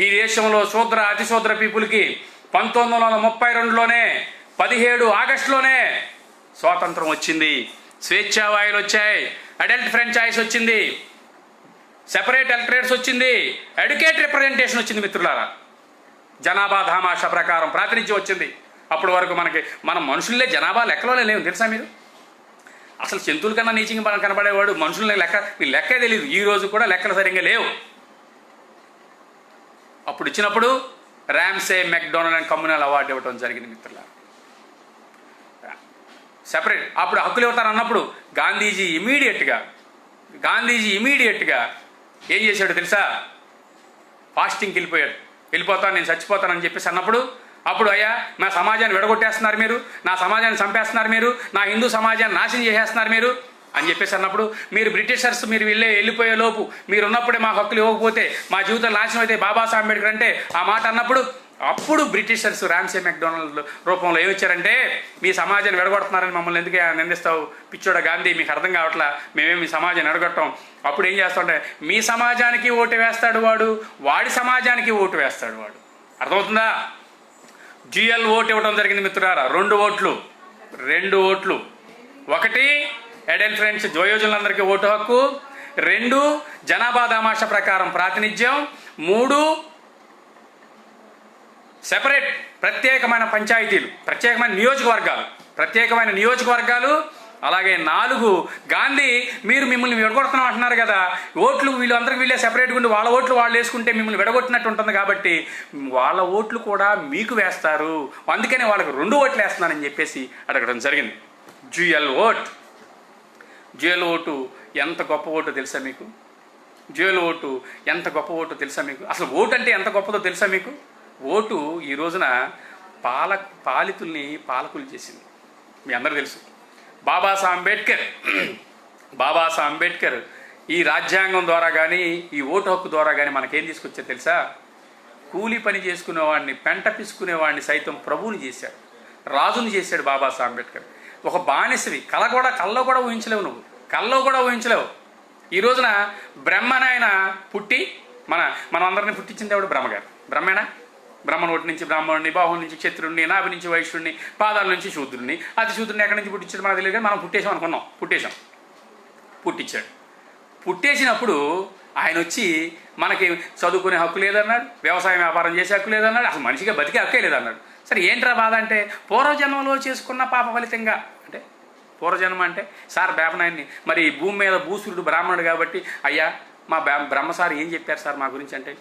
ఈ దేశంలో శూద్ర అతిశూద్ర పీపుల్కి 1932లోనే 17 ఆగస్టులోనే స్వాతంత్రం వచ్చింది. స్వేచ్ఛా వాయులు వచ్చాయి, అడల్ట్ ఫ్రాంచైజ్ వచ్చింది, సెపరేట్ ఎలక్టరేట్స్ వచ్చింది, ఎడ్యుకేట్ రిప్రజెంటేషన్ వచ్చింది మిత్రులారా. జనాభా ధామాషా ప్రకారం ప్రాతినిధ్యం వచ్చింది. అప్పటి వరకు మన మనుషుల్లే జనాభా లెక్కలోనే లేవు తెలుసా మీరు. అసలు జంతువుల కన్నా నీచంగా మనం కనబడేవాడు మనుషులని లెక్కే తెలియదు. ఈ రోజు కూడా లెక్కలు సరిగ్గా లేవు. అప్పుడు ఇచ్చినప్పుడు ర్యామ్సే మెక్డొనాల్డ్ అండ్ కమ్యూనల్ అవార్డు ఇవ్వడం జరిగింది మిత్రులారా. సెపరేట్ అప్పుడు హక్కులు ఇవ్వతారు అన్నప్పుడు గాంధీజీ ఇమీడియట్గా ఏం చేశాడు తెలుసా, ఫాస్టింగ్కి వెళ్ళిపోతాను నేను చచ్చిపోతానని చెప్పేసి అన్నప్పుడు అప్పుడు అయ్యా నా సమాజాన్ని విడగొట్టేస్తున్నారు మీరు, నా సమాజాన్ని చంపేస్తున్నారు మీరు, నా హిందూ సమాజాన్ని నాశనం చేసేస్తున్నారు మీరు అని చెప్పేసి అన్నప్పుడు మీరు బ్రిటిషర్స్ మీరు వెళ్ళిపోయే లోపు మీరు ఉన్నప్పుడే మా హక్కులు ఇవ్వకపోతే మా జీవితం నాశనం అయితే బాబాసాహెబ్ అంబేద్కర్ అంటే ఆ మాట అన్నప్పుడు అప్పుడు బ్రిటిషర్స్ ర్యామ్సే మెక్డొనాల్డ్ రూపంలో ఏమొచ్చారంటే మీ సమాజాన్ని విడగొడుతున్నారని మమ్మల్ని ఎందుకు నిందిస్తావు పిచ్చోడ గాంధీ, మీకు అర్థం కావట్లా, మేమేమి మీ సమాజాన్ని విడగొట్టాం. అప్పుడు ఏం చేస్తామంటే మీ సమాజానికి ఓటు వేస్తాడు వాడు, వాడి సమాజానికి ఓటు వేస్తాడు వాడు. అర్థమవుతుందా? డ్యూయల్ ఓటు ఇవ్వడం జరిగింది మిత్రులారా. 2 ఓట్లు. 1 అడల్ట్ ఫ్రెండ్స్ వయోజనులందరికీ ఓటు హక్కు, 2 జనాభా దామాషా ప్రకారం ప్రాతినిధ్యం, 3 సెపరేట్ ప్రత్యేకమైన పంచాయతీలు, ప్రత్యేకమైన నియోజకవర్గాలు, అలాగే 4 గాంధీ మీరు మిమ్మల్ని విడగొడుతున్నాం అంటున్నారు కదా, ఓట్లు వీళ్ళందరికీ వీళ్ళే సెపరేట్గా ఉండి వాళ్ళ ఓట్లు వాళ్ళు వేసుకుంటే మిమ్మల్ని విడగొట్టినట్టు ఉంటుంది కాబట్టి వాళ్ళ ఓట్లు కూడా మీకు వేస్తారు, అందుకనే వాళ్ళకి 2 ఓట్లు వేస్తున్నానని చెప్పేసి అడగడం జరిగింది. డ్యూయల్ ఓటు ఎంత గొప్ప ఓటు తెలుసా మీకు? అసలు ఓటు అంటే ఎంత గొప్పదో తెలుసా మీకు? ఓటు ఈ రోజున పాలితుల్ని పాలకులు చేసింది. మీ అందరూ తెలుసు. బాబాసాహెబ్ అంబేద్కర్ ఈ రాజ్యాంగం ద్వారా కానీ ఈ ఓటు హక్కు ద్వారా కానీ మనకేం తీసుకొచ్చారు తెలుసా? కూలీ పని చేసుకునేవాడిని, పెంట పిసుకునేవాడిని సైతం ప్రభువుని చేశాడు, రాజుని చేశాడు బాబాసాహెబ్ అంబేద్కర్. ఒక బానిసవి కల్లో కూడా ఊహించలేవు. ఈ రోజున బ్రహ్మనాయన పుట్టి మనం అందరినీ పుట్టించింది ఎవడు? బ్రహ్మ నోటి నుంచి బ్రాహ్మణుడిని, బాహుల నుంచి క్షత్రుడిని, నాభి నుంచి వైశ్యుడిని, పాదాల నుంచి శూద్రుడిని. అతి శూద్రుడిని ఎక్కడి నుంచి పుట్టించాడు మనకు తెలియదు కానీ మనం పుట్టించాడు. పుట్టేసినప్పుడు ఆయన వచ్చి మనకి చదువుకునే హక్కు లేదన్నాడు, వ్యవసాయం వ్యాపారం చేసే హక్కు లేదన్నాడు, అసలు మనిషిగా బతికే హక్కే లేదన్నాడు. సరే ఏంట్రా బాధ అంటే పూర్వజన్మలో చేసుకున్న పాప ఫలితంగా అంటే పూర్వజన్మ అంటే సార్ బేపనాయన్ని మరి భూమి మీద భూసురుడు బ్రాహ్మణుడు కాబట్టి అయ్యా మా బ్రహ్మసారి ఏం చెప్పారు సార్ మా గురించి అంటే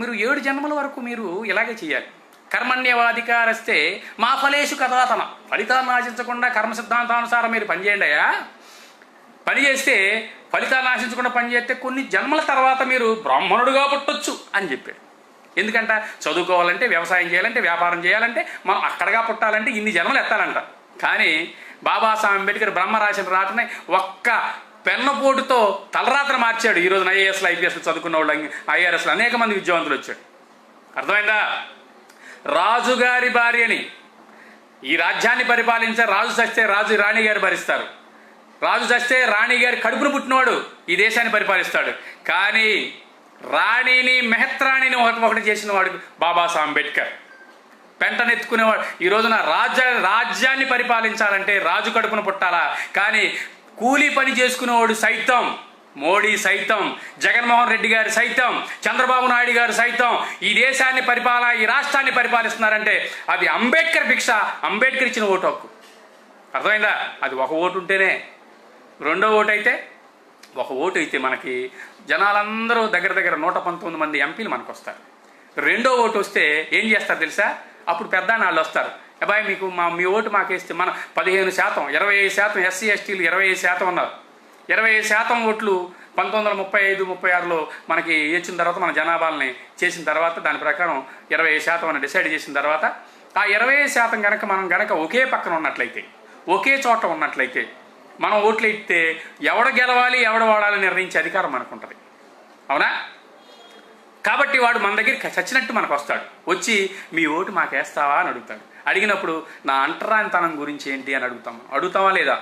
మీరు 7 జన్మల వరకు మీరు ఇలాగే చేయాలి. కర్మణ్యవాధికారస్తే మా ఫలేషు కథాతన, ఫలితాన్ని ఆశించకుండా కర్మ సిద్ధాంతానుసారం మీరు పనిచేయండి అయ్యా. పని చేస్తే ఫలితాన్ని ఆశించకుండా పనిచేస్తే కొన్ని జన్మల తర్వాత మీరు బ్రాహ్మణుడుగా పుట్టొచ్చు అని చెప్పాడు. ఎందుకంట చదువుకోవాలంటే, వ్యవసాయం చేయాలంటే, వ్యాపారం చేయాలంటే, మనం అక్కడగా పుట్టాలంటే ఇన్ని జన్మలు ఎత్తాలంట. కానీ బాబాసాహెబ్ అంబేద్కర్ బ్రహ్మ రాసిన రాటనే ఒక్క పెన్నపోటుతో తలరాత్ర మార్చాడు. ఈ రోజున ఐఏఎస్లు ఐపీఎస్లు చదువుకున్న వాళ్ళు, ఐఆర్ఎస్లు అనేక మంది విద్యావంతులు వచ్చాడు. అర్థమైందా? రాజుగారి భార్యని ఈ రాజ్యాన్ని పరిపాలించే రాజు చస్తే రాణి గారు భరిస్తారు, రాజు చస్తే రాణి గారి కడుపును పుట్టినవాడు ఈ దేశాన్ని పరిపాలిస్తాడు. కానీ రాణిని మెహత్రాణిని ఒకటి చేసిన వాడు బాబాసాహెబ్ అంబేద్కర్. పెంటనెత్తుకునేవాడు. ఈ రోజున రాజ్యాన్ని పరిపాలించాలంటే రాజు కడుపున పుట్టాలా, కానీ కూలీ పని చేసుకునేవాడు సైతం మోడీ సైతం, జగన్మోహన్ రెడ్డి గారు సైతం, చంద్రబాబు నాయుడు గారు సైతం ఈ దేశాన్ని ఈ రాష్ట్రాన్ని పరిపాలిస్తున్నారంటే అది అంబేద్కర్ భిక్ష, అంబేద్కర్ ఇచ్చిన ఓటు హక్కు. అర్థమైందా? అది ఒక ఓటు ఉంటేనే. రెండో ఓటు అయితే, ఒక ఓటు అయితే మనకి జనాలందరూ దగ్గర 119 మంది ఎంపీలు మనకు వస్తారు. రెండో ఓటు వస్తే ఏం చేస్తారు తెలుసా? అప్పుడు పెద్దాన్ని వాళ్ళు వస్తారు, అబ్బాయి మీకు మీ ఓటు మాకేస్తే మన 15%, 25% ఎస్సీ ఎస్టీలు 25% ఉన్నారు. 25% ఓట్లు 1935-36లో మనకి ఇచ్చిన తర్వాత మన జనాభాలని చేసిన తర్వాత దాని ప్రకారం 20% అని డిసైడ్ చేసిన తర్వాత ఆ 20% కనుక మనం ఒకే పక్కన ఉన్నట్లయితే, ఒకే చోట ఉన్నట్లయితే మనం ఓట్లు ఇస్తే ఎవడ గెలవాలి ఎవడ వాడాలని నిర్ణయించే అధికారం మనకు ఉంటుంది. అవునా? కాబట్టి వాడు మన దగ్గరికి చచ్చినట్టు మనకు వస్తాడు, వచ్చి మీ ఓటు మాకేస్తావా అని అడుగుతాడు. అడిగినప్పుడు నా అంటరానితనం గురించి ఏంటి అని అడుగుతావా లేదా?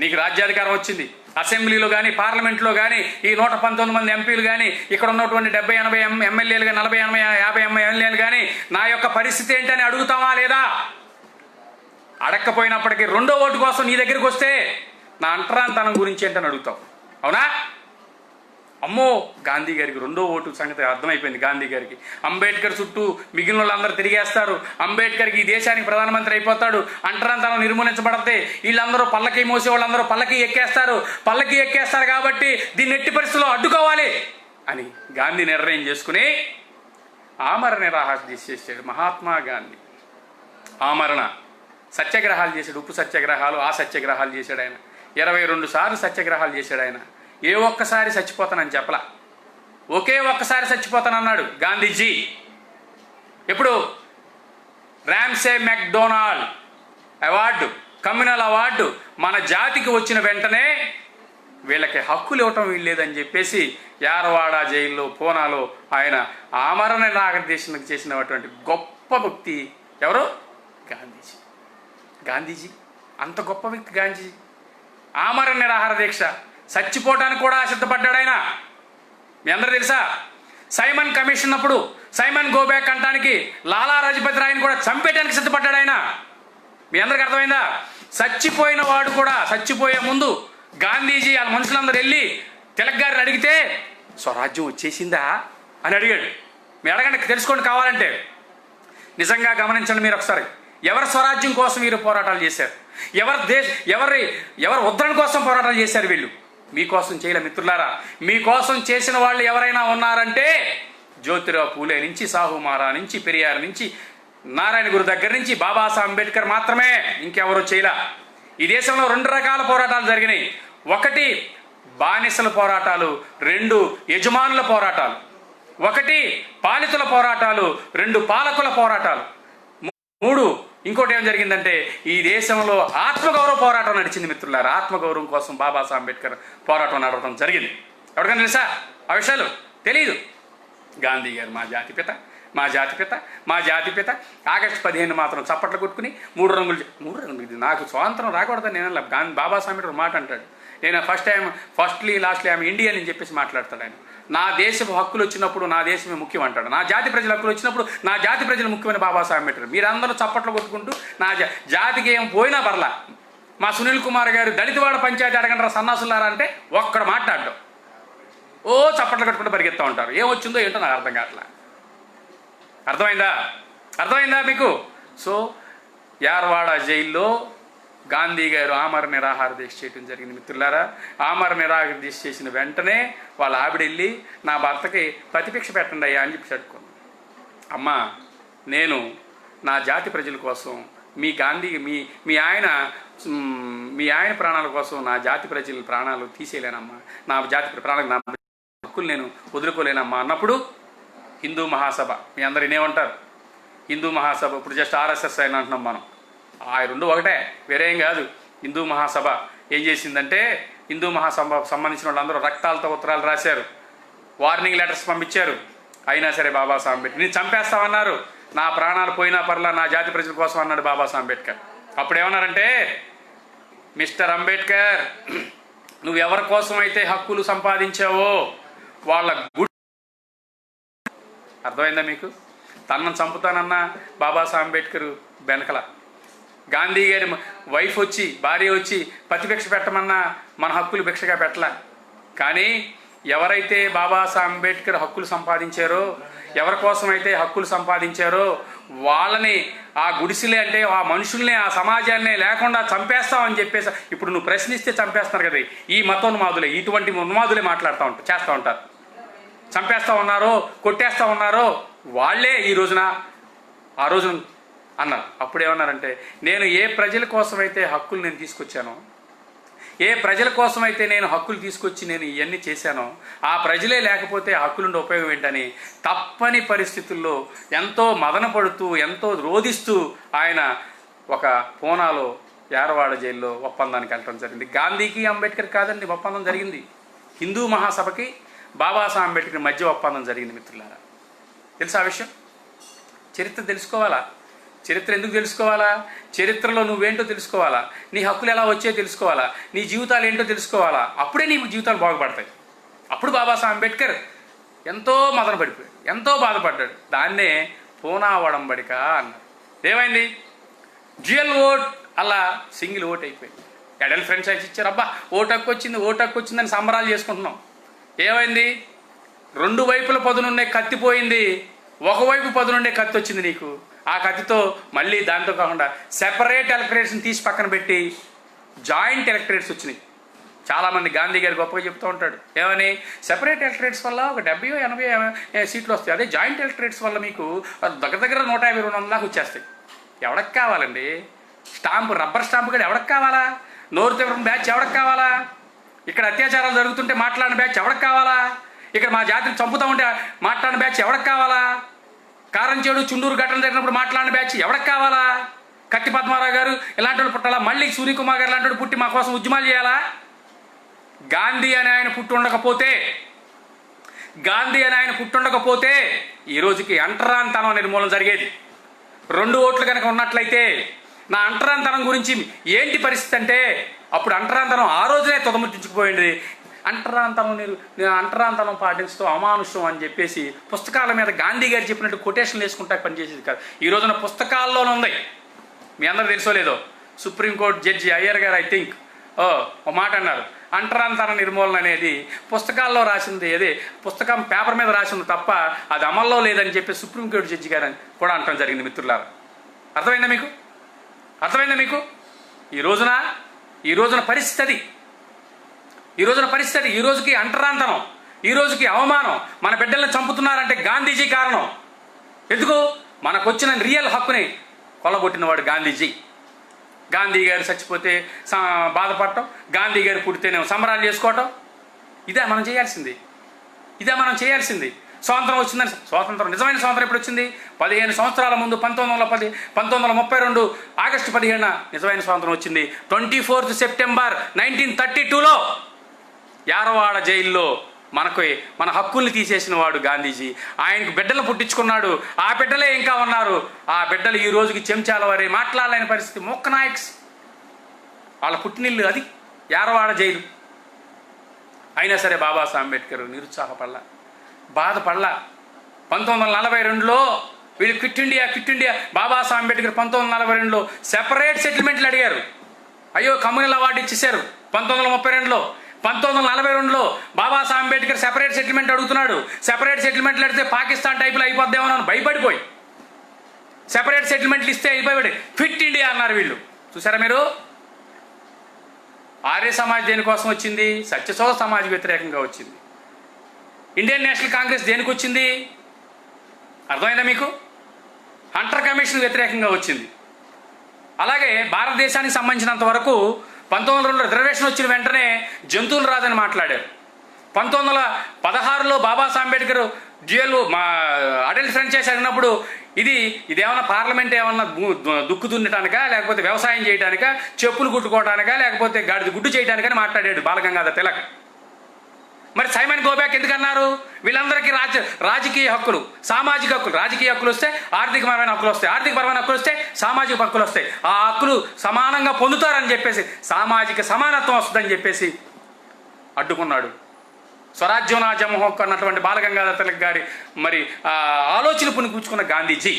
నీకు రాజ్యాధికారం వచ్చింది, అసెంబ్లీలో కానీ పార్లమెంట్లో కానీ ఈ 119 మంది ఎంపీలు కానీ ఇక్కడ ఉన్నటువంటి 70-80 ఎమ్మెల్యేలు కానీ 40-50 ఎమ్మెల్యేలు కానీ నా యొక్క పరిస్థితి ఏంటని అడుగుతావా లేదా? అడక్కపోయినప్పటికీ రెండో ఓటు కోసం నీ దగ్గరికి వస్తే నా అంటరానితనం గురించి ఏంటని అడుగుతావు. అవునా? అమ్మో, గాంధీ గారికి రెండో ఓటు సంగతి అర్థమైపోయింది. గాంధీ గారికి అంబేద్కర్ చుట్టూ మిగిలిన వాళ్ళందరూ తిరిగేస్తారు, అంబేద్కర్కి ఈ దేశానికి ప్రధానమంత్రి అయిపోతాడు, అంటరానితనం నిర్మూలించబడితే వీళ్ళందరూ పల్లకి మోసే వాళ్ళందరూ పల్లకి ఎక్కేస్తారు కాబట్టి దీన్ని ఎట్టి పరిస్థితుల్లో అడ్డుకోవాలి అని గాంధీ నిర్ణయం చేసుకుని ఆమరణ నిరాహార చేసాడు మహాత్మా గాంధీ. ఆమరణ సత్యాగ్రహాలు చేశాడు, ఉప్పు సత్యాగ్రహాలు, ఆ సత్యాగ్రహాలు చేశాడు ఆయన. 22 సార్లు సత్యాగ్రహాలు చేశాడు ఆయన. ఏ ఒక్కసారి చచ్చిపోతానని చెప్పలా, ఒకే ఒక్కసారి చచ్చిపోతానన్నాడు గాంధీజీ. ఎప్పుడు? ర్యామ్సే మెక్డొనాల్డ్ అవార్డు, కమ్యూనల్ అవార్డు మన జాతికి వచ్చిన వెంటనే వీళ్ళకి హక్కులు ఇవ్వటం వీల్లేదని చెప్పేసి యారవాడ జైల్లో పూనాలో ఆయన ఆమరణ నిరాహార చేసినటువంటి గొప్ప వ్యక్తి ఎవరు? గాంధీజీ. అంత గొప్ప వ్యక్తి గాంధీజీ. ఆమరణ నిరాహార దీక్ష, చచ్చిపోవటానికి కూడా సిద్ధపడ్డాడు ఆయన. మీ అందరూ తెలుసా? సైమన్ కమిషన్ అప్పుడు సైమన్ గోబ్యాక్ అంటానికి లాలా లజపతి రాయ్ని కూడా చంపేయడానికి సిద్ధపడ్డాడు ఆయన. మీ అందరికి అర్థమైందా? చచ్చిపోయిన వాడు కూడా చచ్చిపోయే ముందు గాంధీజీ వాళ్ళ మనుషులందరూ వెళ్ళి తిలక్ గారిని అడిగితే స్వరాజ్యం వచ్చేసిందా అని అడిగాడు. మీరు అడగండి, తెలుసుకోండి కావాలంటే. నిజంగా గమనించండి మీరు ఒకసారి, ఎవరి స్వరాజ్యం కోసం వీరు పోరాటాలు చేశారు? ఎవరి ఉద్ధరణ కోసం పోరాటాలు చేశారు వీళ్ళు? మీకోసం చేయలే మిత్రులారా. మీకోసం చేసిన వాళ్ళు ఎవరైనా ఉన్నారంటే జ్యోతిరావు పూలే నుంచి, సాహు మహారా నుంచి, పెరియార్ నుంచి, నారాయణ గురు దగ్గర నుంచి బాబాసాహెబ్ అంబేద్కర్ మాత్రమే, ఇంకెవరో చేయలా. ఈ దేశంలో 2 రకాల పోరాటాలు జరిగినాయి. 1 బానిసల పోరాటాలు, 2 యజమానుల పోరాటాలు. 1 పాలితుల పోరాటాలు, 2 పాలకుల పోరాటాలు, 3 ఇంకోటి ఏం జరిగిందంటే ఈ దేశంలో ఆత్మగౌరవ పోరాటం నడిచింది మిత్రులారా. ఆత్మగౌరవం కోసం బాబాసాహెబ్ అంబేద్కర్ పోరాటం నడవడం జరిగింది. ఎవరికైనా తెలుసా ఆ విషయాలు? తెలీదు. గాంధీ గారు మా జాతిపిత ఆగస్టు 15 మాత్రం చప్పట్లు కొట్టుకుని 3 రంగులు ఇది నాకు స్వాతంత్రం రాకూడదని నేను బాబాసాహెబ్ అంబేద్కర్ మాట అంటాడు. నేను ఫస్ట్లీ లాస్ట్లీ ఆమె ఇండియన్ అని చెప్పేసి మాట్లాడతాడు ఆయన. నా దేశపు హక్కులు వచ్చినప్పుడు నా దేశమే ముఖ్యం అంటాడు. నా జాతి ప్రజల హక్కులు వచ్చినప్పుడు నా జాతి ప్రజలు ముఖ్యమైన బాబాసాహెబ్ అంబేద్కర్. మీరందరూ చప్పట్లు కొట్టుకుంటూ నా జాతికి ఏం పోయినా పర్లా, మా సునీల్ కుమార్ గారు దళితవాడ పంచాయతీ అడగంటారా సన్నాసులారా అంటే ఒక్కడ మాట్లాడడం, ఓ చప్పట్లు కట్టుకుంటూ పరిగెత్తా ఉంటారు. ఏమొచ్చిందో ఏంటో నాకు అర్థం కావట్లా. అర్థమైందా మీకు? సో యార్వాడ జైల్లో గాంధీ గారు ఆమరణ నిరాహార దీక్ష చేయడం జరిగింది మిత్రులారా. ఆమరణ నిరాహార దీక్ష చేసిన వెంటనే వాళ్ళ ఆవిడ వెళ్ళి నా భర్తకి ప్రతిభిక్ష పెట్టండి అయ్యా అని చెప్పి అడుక్కుంది. అమ్మా, నేను నా జాతి ప్రజల కోసం మీ ఆయన ప్రాణాల కోసం నా జాతి ప్రజల ప్రాణాలు తీసేయలేనమ్మా, నా జాతి ప్రాణాలకు నా హక్కులు నేను వదులుకోలేనమ్మా అన్నప్పుడు హిందూ మహాసభ, మీ అందరు వినేమంటారు హిందూ మహాసభ, ఇప్పుడు జస్ట్ ఆర్ఎస్ఎస్ అయిన అంటున్నాం మనం. ఆ 2 ఒకటే, వేరేం కాదు. హిందూ మహాసభ ఏం చేసిందంటే హిందూ మహాసభ సంబంధించిన వాళ్ళందరూ రక్తాలతో ఉత్తరాలు రాశారు, వార్నింగ్ లెటర్స్ పంపించారు. అయినా సరే బాబాసాహెబ్ అంబేద్కర్ నేను చంపేస్తామన్నారు, నా ప్రాణాలు పోయినా పర్లా నా జాతి ప్రజల కోసం అన్నాడు బాబాసాహెబ్ అంబేద్కర్. అప్పుడు ఏమన్నారంటే, మిస్టర్ అంబేద్కర్, నువ్వు ఎవరి కోసం అయితే హక్కులు సంపాదించావో వాళ్ళ అర్థమైందా మీకు? తనను చంపుతానన్న బాబాసాహెబ్ అంబేద్కర్ వెనకల గాంధీ గారి భార్య వచ్చి ప్రతిభిక్ష పెట్టమన్నా మన హక్కులు భిక్షగా పెట్టలా. కానీ ఎవరైతే బాబాసాహెబ్ అంబేద్కర్ హక్కులు సంపాదించారో, ఎవరి కోసమైతే హక్కులు సంపాదించారో వాళ్ళని ఆ గుడిసెలే అంటే ఆ మనుషుల్ని, ఆ సమాజాన్ని లేకుండా చంపేస్తామని చెప్పేసి ఇప్పుడు నువ్వు ప్రశ్నిస్తే చంపేస్తున్నారు కదా ఈ మతోన్మాదులే, ఇటువంటి ఉన్మాదులే చేస్తూ ఉంటారు. చంపేస్తూ ఉన్నారో, కొట్టేస్తూ ఉన్నారో వాళ్ళే ఈ రోజున ఆ రోజున అన్నారు. అప్పుడేమన్నారంటే, నేను ఏ ప్రజల కోసమైతే హక్కులు నేను తీసుకొచ్చానో, ఏ ప్రజల కోసమైతే నేను హక్కులు తీసుకొచ్చి నేను ఇవన్నీ చేశానో ఆ ప్రజలే లేకపోతే హక్కులుండే ఉపయోగం ఏంటని తప్పని పరిస్థితుల్లో ఎంతో మదన పడుతూ ఎంతో రోధిస్తూ ఆయన ఒక పూనాలో యారవాడ జైల్లో ఒప్పందానికి వెళ్ళడం జరిగింది. గాంధీకి అంబేద్కర్ కాదండి ఒప్పందం జరిగింది, హిందూ మహాసభకి బాబాసాహెబ్ అంబేద్కర్ మధ్య ఒప్పందం జరిగింది. మిత్రులారా, తెలుసా ఆ విషయం? చరిత్ర తెలుసుకోవాలా? చరిత్ర ఎందుకు తెలుసుకోవాలా? చరిత్రలో నువ్వేంటో తెలుసుకోవాలా, నీ హక్కులు ఎలా వచ్చాయో తెలుసుకోవాలా, నీ జీవితాలు ఏంటో తెలుసుకోవాలా. అప్పుడే నీ జీవితాలు బాగుపడతాయి. అప్పుడు బాబాసాహెబ్ అంబేద్కర్ ఎంతో మదన పడిపోయాడు, ఎంతో బాధపడ్డాడు. దాన్నే పూనా ఒడంబడిక అన్నారు. ఏమైంది? డ్యూయల్ ఓట్ అలా సింగిల్ ఓట్ అయిపోయింది. ఎడల్ ఫ్రాంచైజ్ ఇచ్చారు. అబ్బా ఓటు హక్కు వచ్చిందని సంబరాలు చేసుకుంటున్నాం. ఏమైంది? రెండు వైపుల పదునుండే కత్తి పోయింది, ఒకవైపు పదునుండే కత్తి వచ్చింది నీకు. ఆ కత్తితో మళ్ళీ దాంతో కాకుండా సెపరేట్ ఎలక్టరేట్స్ని తీసి పక్కన పెట్టి జాయింట్ ఎలక్టరేట్స్ వచ్చినాయి. చాలామంది గాంధీ గారు గొప్పగా చెప్తూ ఉంటాడు. ఏమని? సెపరేట్ ఎలక్టరేట్స్ వల్ల ఒక 70-80 సీట్లు వస్తాయి, అదే జాయింట్ ఎలక్టరేట్స్ వల్ల మీకు దగ్గర 150-200 దాకా వచ్చేస్తాయి. ఎవరికి కావాలండి స్టాంపు? రబ్బర్ స్టాంపు కూడా ఎవరికి కావాలా? నోరు తెవరం బ్యాచ్ ఎవరికి కావాలా? ఇక్కడ అత్యాచారాలు జరుగుతుంటే మాట్లాడిన బ్యాచ్ ఎవరికి కావాలా? ఇక్కడ మా జాతిని చంపుతా ఉంటే మాట్లాడిన బ్యాచ్ ఎవరికి కావాలా? కారంచేడు చుండూరు ఘటన జరిగినప్పుడు మాట్లాడిన బ్యాచ్ ఎవరికి కావాలా? కత్తి పద్మారావు గారు ఇలాంటి వాళ్ళు పుట్టాలా? మళ్ళీ సూర్యకుమార్ గారు ఇలాంటి వాళ్ళు పుట్టి మా కోసం ఉద్యమాలు చేయాలా? గాంధీ అని ఆయన పుట్టుండకపోతే ఈ రోజుకి అంటరాంతనం నిర్మూలన జరిగేది. 2 ఓట్లు కనుక ఉన్నట్లయితే నా అంటరాంతనం గురించి ఏంటి పరిస్థితి అంటే, అప్పుడు అంటరాంతనం ఆ రోజునే తుదముట్టించుకుపోయింది. అంటరాంతనం పాటిస్తూ అమానుషం అని చెప్పేసి పుస్తకాల మీద గాంధీ గారు చెప్పినట్టు కొటేషన్లు వేసుకుంటా పనిచేసేది కాదు. ఈ రోజున పుస్తకాల్లోనే ఉంది. మీ అందరూ తెలుసో లేదో, సుప్రీంకోర్టు జడ్జి అయ్యర్ గారు ఐ థింక్ ఒక మాట అన్నారు, అంటరాంతర నిర్మూలన అనేది పుస్తకాల్లో రాసింది, అదే పుస్తకం పేపర్ మీద రాసింది తప్ప అది అమల్లో లేదని చెప్పి సుప్రీంకోర్టు జడ్జి గారు కూడా అనటం జరిగింది. మిత్రులారా, అర్థమైందా మీకు? ఈ రోజున పరిస్థితి, ఈ రోజుకి అంటరాంతనం, ఈ రోజుకి అవమానం. మన బిడ్డల్ని చంపుతున్నారంటే గాంధీజీ కారణం. ఎందుకు? మనకొచ్చిన రియల్ హక్కుని కొల్లగొట్టినవాడు గాంధీజీ. గాంధీ గారు చచ్చిపోతే బాధపడటం, గాంధీ గారు పుడితేనే సంబరాలు చేసుకోవటం, ఇదే మనం చేయాల్సింది. స్వాతంత్రం వచ్చిందని, నిజమైన స్వాతంత్రం ఎప్పుడు వచ్చింది? 15 సంవత్సరాల ముందు 1932 ఆగస్టు 15 నిజమైన స్వాతంత్రం వచ్చింది. 24 సెప్టెంబర్ 1932లో యారవాడ జైల్లో మన హక్కుల్ని తీసేసిన వాడు గాంధీజీ. ఆయనకు బిడ్డలు పుట్టించుకున్నాడు, ఆ బిడ్డలే ఇంకా ఉన్నారు. ఆ బిడ్డలు ఈ రోజుకి చెంచాల వారి మాట్లాడలేని పరిస్థితి. మొక్క నాయక్స్ వాళ్ళ పుట్టినిల్లు అది యారవాడ జైలు. అయినా సరే బాబాసాహెబ్ అంబేద్కర్ నిరుత్సాహపడలా, బాధపడలా. 1942లో వీళ్ళు క్విట్ ఇండియా బాబాసాహెబ్ అంబేద్కర్ 1942లో సెపరేట్ సెటిల్మెంట్లు అడిగారు. అయ్యో కమ్యూనల్ అవార్డు ఇచ్చేశారు 1932లో. 1942లో బాబాసాహెబ్ అంబేద్కర్ సెపరేట్ సెటిల్మెంట్ అడుగుతున్నాడు. సెపరేట్ సెటిల్మెంట్లు అడిగితే పాకిస్తాన్ టైపులో అయిపోద్దామని భయపడిపోయి సెపరేట్ సెటిల్మెంట్లు ఇస్తే అయిపోయి క్విట్ ఇండియా అన్నారు వీళ్ళు. చూసారా మీరు? ఆర్య సమాజ్ దేనికోసం వచ్చింది? సత్యశోధ సమాజ్ వ్యతిరేకంగా వచ్చింది. ఇండియన్ నేషనల్ కాంగ్రెస్ దేనికి వచ్చింది? అర్థమైందా మీకు? హంటర్ కమిషన్ వ్యతిరేకంగా వచ్చింది. అలాగే భారతదేశానికి సంబంధించినంత వరకు 1902లో రిజర్వేషన్ వచ్చిన వెంటనే జంతువులు రాదని మాట్లాడారు. 1916లో బాబాసాహెబ్ అంబేద్కర్ అడల్ట్ ఫ్రాంచైజ్ అడిగినప్పుడు ఇదేమన్నా పార్లమెంట్ ఏమన్నా దుక్కు దున్నటానికా, లేకపోతే వ్యవసాయం చేయడానికా, చెప్పులు కుట్టుకోవడానికా, లేకపోతే గాడిద గుడ్డు చేయడానికని మాట్లాడాడు బాలగంగాధర్ తిలక్. మరి సైమన్ గోబ్యాక్ ఎందుకన్నారు? వీళ్ళందరికీ రాజకీయ హక్కులు, సామాజిక హక్కులు, రాజకీయ హక్కులు వస్తే ఆర్థికపరమైన హక్కులు వస్తాయి, ఆర్థికపరమైన హక్కులు వస్తే సామాజిక హక్కులు వస్తాయి, ఆ హక్కులు సమానంగా పొందుతారని చెప్పేసి, సామాజిక సమానత్వం వస్తుందని చెప్పేసి అడ్డుకున్నాడు. స్వరాజ్యం నా జమ హక్కు అన్నటువంటి బాలగంగాధర్ తిలక్ గారి మరి ఆలోచన పుణిపుచ్చుకున్న గాంధీజీ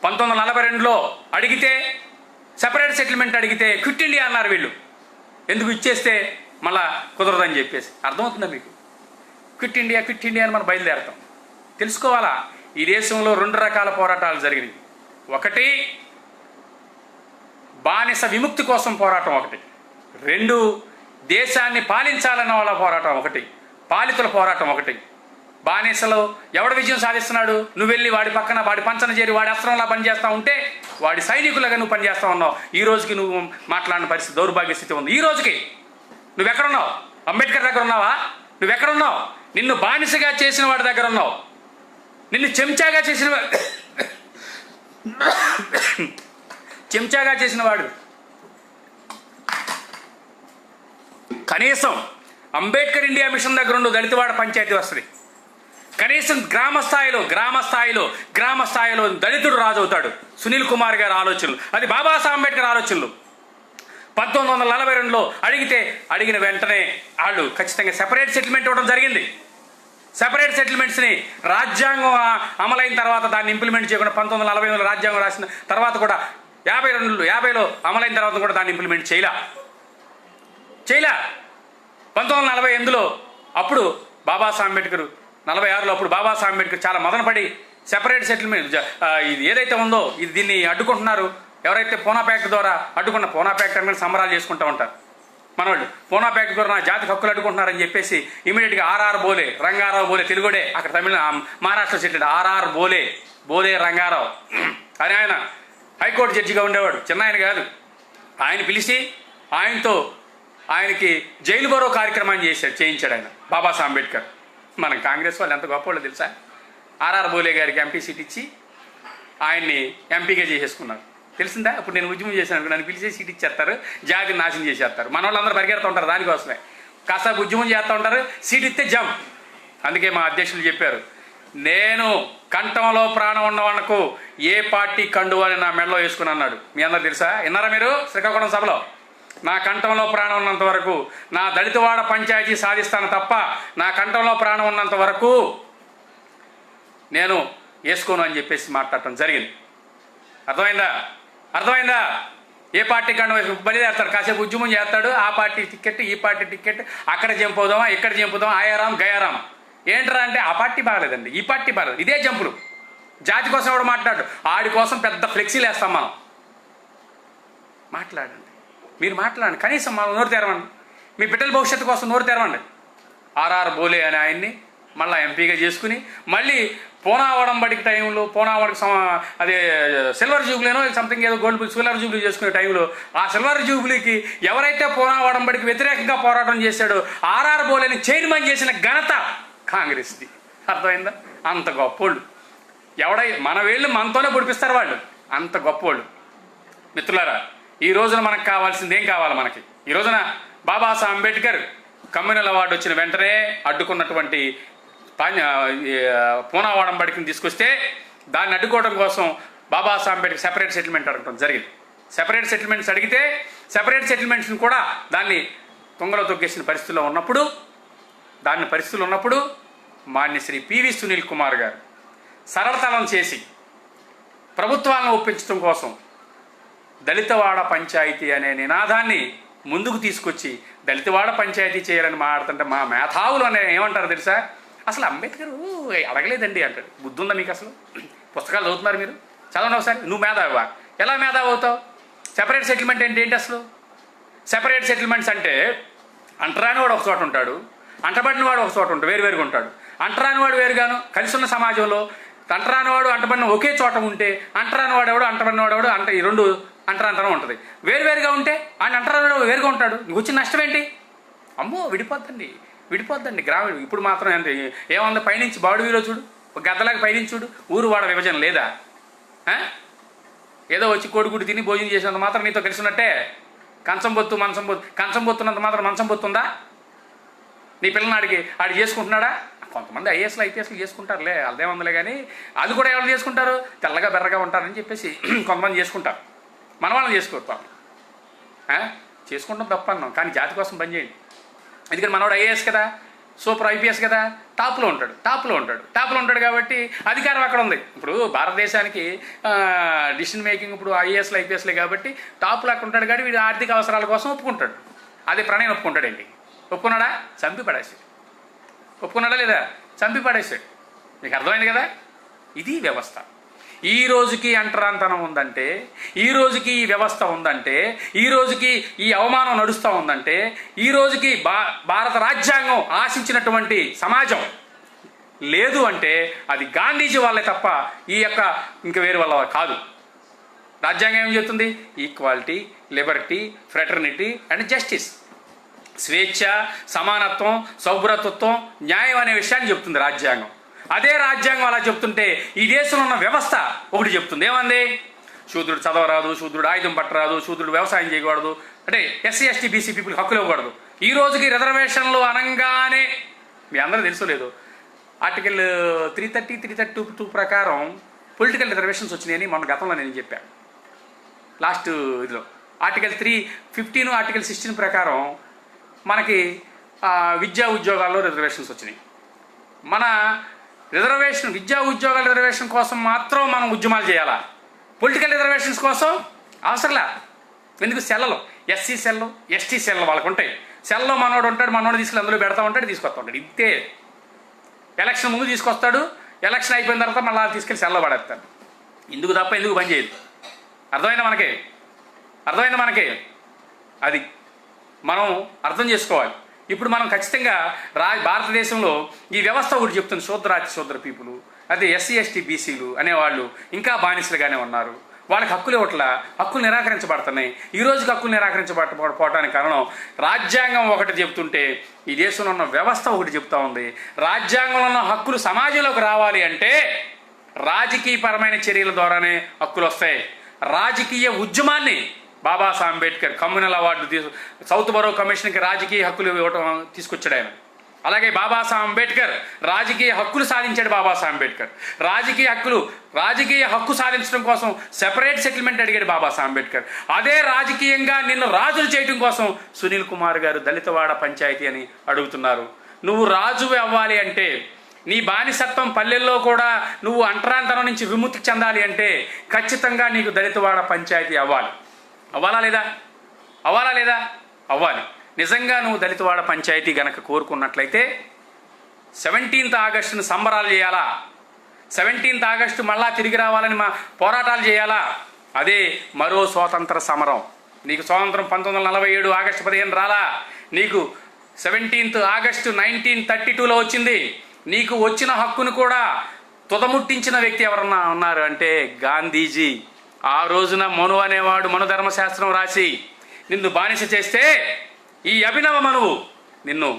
1942లో అడిగితే సెపరేట్ సెటిల్మెంట్ అడిగితే క్విట్ ఇండియా అన్నారు వీళ్ళు. ఎందుకు? ఇచ్చేస్తే మళ్ళా కుదరదని చెప్పేసి. అర్థమవుతుందా మీకు? క్విట్ ఇండియా క్విట్ ఇండియా అని మనం బయలుదేరతాం. తెలుసుకోవాలా, ఈ దేశంలో 2 రకాల పోరాటాలు జరిగినాయి. ఒకటి బానిస విముక్తి కోసం పోరాటం ఒకటి, 2 దేశాన్ని పాలించాలన్న వాళ్ళ పోరాటం ఒకటి, పాలితుల పోరాటం ఒకటి. బానిసలో ఎవడు విజయం సాధిస్తున్నాడు? నువ్వు వెళ్ళి వాడి పక్కన వాడి పంచన చేరి వాడి అస్త్రంలా పనిచేస్తూ ఉంటే వాడి సైనికులుగా నువ్వు పనిచేస్తూ ఉన్నావు. ఈ రోజుకి నువ్వు మాట్లాడిన పరిస్థితి, దౌర్భాగ్య స్థితి ఉంది. ఈ రోజుకి నువ్వెక్కడున్నావు? అంబేద్కర్ దగ్గర ఉన్నావా? నువ్వెక్కడున్నావు? నిన్ను బానిసగా చేసిన వాడి దగ్గర ఉన్నావు. నిన్ను చెంచాగా చేసిన వాడు. కనీసం అంబేద్కర్ ఇండియా మిషన్ దగ్గర ఉండు, దళితవాడ పంచాయతీ వస్తుంది. కనీసం గ్రామ స్థాయిలో దళితుడు రాజు అవుతాడు. సునీల్ కుమార్ గారి ఆలోచనలు, అది బాబాసాహెబ్ అంబేద్కర్ ఆలోచనలు. 1942లో అడిగిన వెంటనే వాళ్ళు ఖచ్చితంగా సెపరేట్ సెటిల్మెంట్ ఇవ్వడం జరిగింది. సెపరేట్ సెటిల్మెంట్స్ని రాజ్యాంగం అమలైన తర్వాత దాన్ని ఇంప్లిమెంట్ చేయకుండా 1948లో రాజ్యాంగం రాసిన తర్వాత కూడా 50లో అమలైన తర్వాత కూడా దాన్ని ఇంప్లిమెంట్ చేయలే. 1948లో అప్పుడు బాబాసాహెబ్ అంబేద్కర్, 46లో అప్పుడు బాబాసాహెబ్ అంబేద్కర్ చాలా మదనపడి సెపరేట్ సెటిల్మెంట్ ఇది ఏదైతే ఉందో దీన్ని అడ్డుకుంటున్నారు. ఎవరైతే పూనా ప్యాక్ట్ ద్వారా అడ్డుకున్న, పూనా ప్యాక్ట్ అని సంబరాలు చేసుకుంటూ ఉంటారు మనవాళ్ళు. పూనా ప్యాక్ట్ ద్వారా నా జాతికి హక్కులు అడ్డుకుంటున్నారని చెప్పేసి ఇమీడియట్గా ఆర్ఆర్ బోలే, రంగారావు బోలే, తెలుగుడే, అక్కడ మహారాష్ట్ర సెటిల్డ్ ఆర్ఆర్ బోలే రంగారావు అని ఆయన హైకోర్టు జడ్జిగా ఉండేవాడు, చిన్న ఆయన కాదు. ఆయన పిలిచి ఆయనకి జైలు బరో కార్యక్రమాన్ని చేయించాడు ఆయన బాబాసాహెబ్ అంబేద్కర్. మన కాంగ్రెస్ వాళ్ళు ఎంత గొప్పవాళ్ళు తెలుసా? ఆర్ఆర్ బోలే గారికి ఎంపీ సీట్ ఇచ్చి ఆయన్ని ఎంపీగా చేసేసుకున్నారు. తెలిసిందా? ఇప్పుడు నేను ఉద్యమం చేశాను, నన్ను పిలిచే సీట్ ఇచ్చేస్తారు, జాతిని నాశనం చేసేస్తారు. మన వాళ్ళందరూ పరిగెడుతూ ఉంటారు దానికోసమే. కాస్త ఉద్యమం చేస్తూ ఉంటారు, సీట్ ఇస్తే జంప్. అందుకే మా అధ్యక్షులు చెప్పారు, నేను కంఠంలో ప్రాణం ఉన్న వాళ్ళకు ఏ పార్టీ కండువని నా మెడలో వేసుకుని అన్నాడు. మీ అందరూ తెలుసా? విన్నారా మీరు? శ్రీకాకుళం సభలో నా కంఠంలో ప్రాణం ఉన్నంత వరకు నా దళితవాడ పంచాయతీ సాధిస్తాను తప్ప నా కంఠంలో ప్రాణం ఉన్నంత వరకు నేను వేసుకోను అని చెప్పేసి మాట్లాడటం జరిగింది. అర్థమైందా? ఏ పార్టీ కండ బయలుదేరుతాడు, కాసేపు ఉద్యమం చేస్తాడు, ఆ పార్టీ టికెట్ ఈ పార్టీ టికెట్, అక్కడ జంపుదామా ఇక్కడ జంపుదామా, ఆయారాం గయారాం. ఏంటరా అంటే ఆ పార్టీ బాగలేదండి, ఈ పార్టీ బాగలేదు, ఇదే జంపులు. జాతి కోసం కూడా మాట్లాడు, ఆడి కోసం పెద్ద ఫ్లెక్సీలు వేస్తాం మనం. మాట్లాడండి, మీరు మాట్లాడండి, కనీసం మనం నోరు తెరవండి. మీ బిడ్డల భవిష్యత్తు కోసం నోరు తెరవండి. ఆర్ఆర్ బోలే అని ఆయన్ని మళ్ళీ ఎంపీగా చేసుకుని మళ్ళీ పూనా వడంబడికి టైంలో, పూనావడికి అదే సిల్వర్ జూబ్లీనో సంథింగ్ ఏదో గోల్డ్ సిల్వర్ జూబ్లీ చేసుకునే టైంలో ఆ సిల్వర్ జూబ్లీకి ఎవరైతే పూనా వడంబడికి వ్యతిరేకంగా పోరాటం చేశాడో ఆర్ఆర్ బోలేని చైర్మన్ చేసిన ఘనత కాంగ్రెస్ది. అర్థమైందా? అంత గొప్పోళ్ళు. మన వేళ్ళు మనతోనే పొడిపిస్తారు వాళ్ళు, అంత గొప్పోళ్ళు. మిత్రులారా, ఈ రోజున మనకు కావాల్సింది ఏం కావాలి? మనకి ఈ రోజున బాబాసాహెబ్ అంబేద్కర్ కమ్యూనల్ అవార్డు వచ్చిన వెంటనే అడ్డుకున్నటువంటి పూనా వడంబడికిని తీసుకొస్తే దాన్ని అడ్డుకోవడం కోసం బాబాసాహెబ్ అంబేద్కర్ సెపరేట్ సెటిల్మెంట్ అడగడం జరిగింది. సెపరేట్ సెటిల్మెంట్స్ అడిగితే సెపరేట్ సెటిల్మెంట్స్ని కూడా దాన్ని తొంగలో తొక్కేసిన పరిస్థితుల్లో ఉన్నప్పుడు మాన్య శ్రీ పివి సునీల్ కుమార్ గారు సరళతరం చేసి ప్రభుత్వాలను ఒప్పించడం కోసం దళితవాడ పంచాయతీ అనే నినాదాన్ని ముందుకు తీసుకొచ్చి దళితవాడ పంచాయతీ చేయాలని మాట్లాడుతుంటే మా మేధావులు అనే ఏమంటారు తెలుసా? అసలు అంబేద్కర్ అడగలేదండి అంటాడు. బుద్ధి ఉందా మీకు? అసలు పుస్తకాలు చదువుతున్నారు మీరు? చదవండి ఒకసారి. నువ్వు మేధావా? ఎలా మేధావి అవుతావు? సెపరేట్ సెటిల్మెంట్ అంటే ఏంటి అసలు? సెపరేట్ సెటిల్మెంట్స్ అంటే అంటరాని వాడు ఒక చోట ఉంటాడు, అంటబడిన వాడు ఒక చోట ఉంటాడు, వేరువేరుగా ఉంటాడు. అంటరాని వాడు వేరుగాను కలిసి ఉన్న సమాజంలో అంటరానివాడు అంటబడిన ఒకే చోట ఉంటే అంటరానివాడు ఎవడు అంటబడినవాడు ఎవడు ఈ రెండు అంటరాంతరం ఉంటుంది. వేరువేరుగా ఉంటే ఆయన అంటరానివాడు వేరుగా ఉంటాడు. నీకు వచ్చిన నష్టం ఏంటి? అమ్మో విడిపోద్దండి గ్రామీణ. ఇప్పుడు మాత్రం ఎంత ఏముంది? పైనుంచి బాడువీలో చూడు, ఒక గద్దలాగా పైనుంచి చూడు. ఊరు వాడ విభజన లేదా? ఏదో వచ్చి కోడిగుడ్డు తిని భోజనం చేసినంత మాత్రం నీతో కలిసి ఉన్నట్టే. కంచం బొత్తున్నంత మాత్రం మంచం బొత్తుందా? నీ పిల్లనాడికి ఆడికి చేసుకుంటున్నాడా? కొంతమంది ఐఏఎస్లు ఐపీఎస్లు చేసుకుంటారులే, అదేమందులే. కానీ అది కూడా ఎవరు చేసుకుంటారు? తెల్లగా బెర్రగా ఉంటారని చెప్పేసి కొంతమంది చేసుకుంటారు. మన వాళ్ళని చేసుకోరు పాపం. చేసుకుంటాం తప్ప అన్నాం, కానీ జాతి కోసం పని చేయండి. ఎందుకంటే మనవాడు ఐఏఎస్ కదా, సూపర్ ఐపీఎస్ కదా, టాప్లో ఉంటాడు కాబట్టి అధికారం అక్కడ ఉంది. ఇప్పుడు భారతదేశానికి డిసిషన్ మేకింగ్ ఇప్పుడు ఐఏఎస్లు ఐపీఎస్లే కాబట్టి టాప్లో అక్కడ ఉంటాడు. కాబట్టి వీడు ఆర్థిక అవసరాల కోసం ఒప్పుకుంటాడు. అదే ప్రణయం ఒప్పుకుంటాడేంటి? ఒప్పుకున్నాడా? చంపి పడేసాడు. ఒప్పుకున్నాడా లేదా? చంపి పడేసాడు. మీకు అర్థమైంది కదా? ఇది వ్యవస్థ. ఈ రోజుకి అంటరాంతనం ఉందంటే, ఈ రోజుకి ఈ వ్యవస్థ ఉందంటే, ఈ రోజుకి ఈ అవమానం నడుస్తూ ఉందంటే, ఈ రోజుకి భారత రాజ్యాంగం ఆశించినటువంటి సమాజం లేదు అంటే అది గాంధీజీ వాళ్ళే తప్ప ఈ యొక్క ఇంక వేరే వాళ్ళ కాదు. రాజ్యాంగం ఏం చెప్తుంది? Equality, Liberty, fraternity and justice. స్వేచ్ఛ, సమానత్వం, సౌభ్రతత్వం, న్యాయం అనే విషయాన్ని చెప్తుంది రాజ్యాంగం. అదే రాజ్యాంగం అలా చెప్తుంటే ఈ దేశంలో ఉన్న వ్యవస్థ ఒకటి చెప్తుంది. ఏమంది? శూద్రుడు చదవరాదు, శూద్రుడు ఆయుధం పట్టరాదు, శూద్రుడు వ్యవసాయం చేయకూడదు, అంటే ఎస్సీ ఎస్టీ బీసీ పీపుల్ హక్కులు ఇవ్వకూడదు. ఈ రోజుకి రిజర్వేషన్లు అనగానే మీ అందరూ తెలుసు లేదు, ఆర్టికల్ 330, 332 ప్రకారం పొలిటికల్ రిజర్వేషన్స్ వచ్చినాయని మొన్న గతంలో నేను చెప్పాను లాస్ట్ ఇదిలో. ఆర్టికల్ 315, ఆర్టికల్ 16 ప్రకారం మనకి విద్యా ఉద్యోగాల్లో రిజర్వేషన్స్ వచ్చినాయి. మన రిజర్వేషన్, విద్యా ఉద్యోగాల రిజర్వేషన్ కోసం మాత్రం మనం ఉద్యమాలు చేయాలా? పొలిటికల్ రిజర్వేషన్స్ కోసం అవసరంలా. ఎందుకు? సెల్లలో ఎస్సీ సెల్లు, ఎస్టీ సెల్లు వాళ్ళకు ఉంటాయి. సెల్లో మనోడు ఉంటాడు, మనోడు తీసుకెళ్ళి అందులో పెడతా ఉంటాడు, తీసుకొస్తా ఉంటాడు. ఇంతే. ఎలక్షన్ ముందు తీసుకొస్తాడు, ఎలక్షన్ అయిపోయిన తర్వాత మళ్ళీ తీసుకెళ్ళి సెల్లో పడేస్తాడు. ఇందుకు తప్ప ఎందుకు పని చేయదు. అర్థమైందా మనకి? అర్థమైందా మనకి? అది మనం అర్థం చేసుకోవాలి. ఇప్పుడు మనం ఖచ్చితంగా భారతదేశంలో ఈ వ్యవస్థ ఒకటి చెప్తుంది, శూద్ర పీపుల్, అదే ఎస్సీ ఎస్టీ బీసీలు అనేవాళ్ళు ఇంకా బానిసలుగానే ఉన్నారు. వాళ్ళకి హక్కులు ఇవ్వట్ల, హక్కులు నిరాకరించబడుతున్నాయి. ఈ రోజుకి హక్కులు నిరాకరించబడపోవడానికి కారణం రాజ్యాంగం ఒకటి చెప్తుంటే ఈ దేశంలో ఉన్న వ్యవస్థ ఒకటి చెప్తా ఉంది. రాజ్యాంగంలో ఉన్న హక్కులు సమాజంలోకి రావాలి అంటే రాజకీయపరమైన చర్యల ద్వారానే హక్కులు వస్తాయి. రాజకీయ ఉద్యమాన్ని Babasaheb Ambedkar communal award Southborough కమిషన్కి రాజకీయ హక్కులు ఇవ్వటం తీసుకొచ్చాడు ఆయన. అలాగే బాబాసాహెబ్ అంబేద్కర్ రాజకీయ హక్కులు సాధించాడు. బాబాసాహెబ్ అంబేద్కర్ రాజకీయ హక్కు సాధించడం కోసం సెపరేట్ సెటిల్మెంట్ అడిగాడు బాబాసాహెబ్ అంబేద్కర్. అదే రాజకీయంగా నిన్ను రాజులు చేయడం కోసం సునీల్ కుమార్ గారు దళితవాడ పంచాయతీ అని అడుగుతున్నారు. నువ్వు రాజు అవ్వాలి అంటే, నీ బానిసత్వం పల్లెల్లో కూడా నువ్వు అంటరాంతరం నుంచి విముక్తి చెందాలి అంటే ఖచ్చితంగా నీకు దళితవాడ పంచాయతీ అవ్వాలా లేదా? అవ్వాలి. నిజంగా నువ్వు దళితవాడ పంచాయతీ గనక కోరుకున్నట్లయితే 17th ఆగస్టును సంబరాలు చేయాలా? 17th ఆగస్టు మళ్ళా తిరిగి రావాలని మా పోరాటాలు చేయాలా? అదే మరో స్వాతంత్ర సమరం. నీకు స్వాతంత్రం 1947 ఆగస్టు 15 రాలా? నీకు 17th ఆగస్టు 1932లో వచ్చింది. నీకు వచ్చిన హక్కును కూడా తుదముట్టించిన వ్యక్తి ఎవరన్నా ఉన్నారు అంటే గాంధీజీ. ఆ రోజున మను అనేవాడు మనుధర్మశాస్త్రం రాసి నిన్ను బానిస చేస్తే ఈ అభినవ మనువు నిన్ను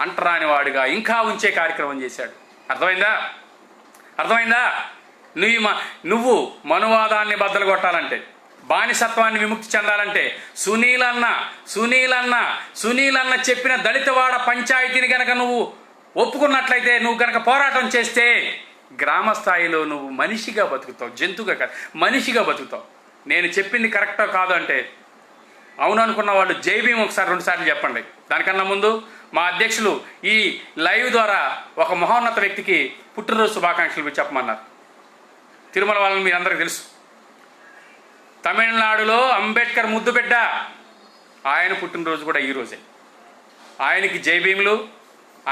అంటరానివాడుగా ఇంకా ఉంచే కార్యక్రమం చేశాడు. అర్థమైందా? నువ్వు మనువాదాన్ని బద్దలు కొట్టాలంటే, బానిసత్వాన్ని విముక్తి చెందాలంటే సునీలన్న చెప్పిన దళితవాడ పంచాయతీని గనక నువ్వు ఒప్పుకున్నట్లయితే, నువ్వు గనక పోరాటం చేస్తే గ్రామ స్థాయిలో నువ్వు మనిషిగా బతుకుతావు, జంతువుగా కాదు, మనిషిగా బతుకుతావు. నేను చెప్పింది కరెక్టో కాదు అంటే అవును అనుకున్న వాళ్ళు జై భీమ్ ఒకసారి 2 సార్లు చెప్పండి. దానికన్నా ముందు మా అధ్యక్షులు ఈ లైవ్ ద్వారా ఒక మహోన్నత వ్యక్తికి పుట్టినరోజు శుభాకాంక్షలు చెప్పమన్నారు. తిరుమల వాళ్ళని మీరు అందరికీ తెలుసు. తమిళనాడులో అంబేద్కర్ ముద్దు బిడ్డ, ఆయన పుట్టినరోజు కూడా ఈరోజే. ఆయనకి జై భీములు.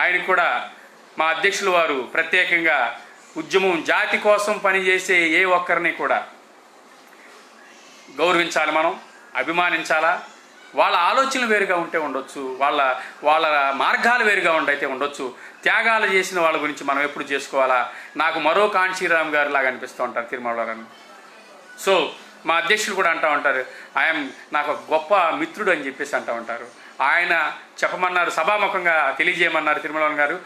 ఆయనకు కూడా మా అధ్యక్షులు వారు ప్రత్యేకంగా ఉద్యమం, జాతి కోసం పనిచేసే ఏ ఒక్కరిని కూడా గౌరవించాలి, మనం అభిమానించాలా. వాళ్ళ ఆలోచనలు వేరుగా ఉంటే ఉండొచ్చు, వాళ్ళ మార్గాలు వేరుగా అయితే ఉండొచ్చు. త్యాగాలు చేసిన వాళ్ళ గురించి మనం ఎప్పుడు చేసుకోవాలా? నాకు మరో కాంచీరామ్ గారు లాగా అనిపిస్తూ ఉంటారు తిరుమల గారు. సో మా అధ్యక్షులు కూడా అంటూ ఉంటారు, నాకు గొప్ప మిత్రుడు అని చెప్పేసి అంటూ ఉంటారు. ఆయన చెప్పమన్నారు, సభాముఖంగా తెలియజేయమన్నారు తిరుమల గారు,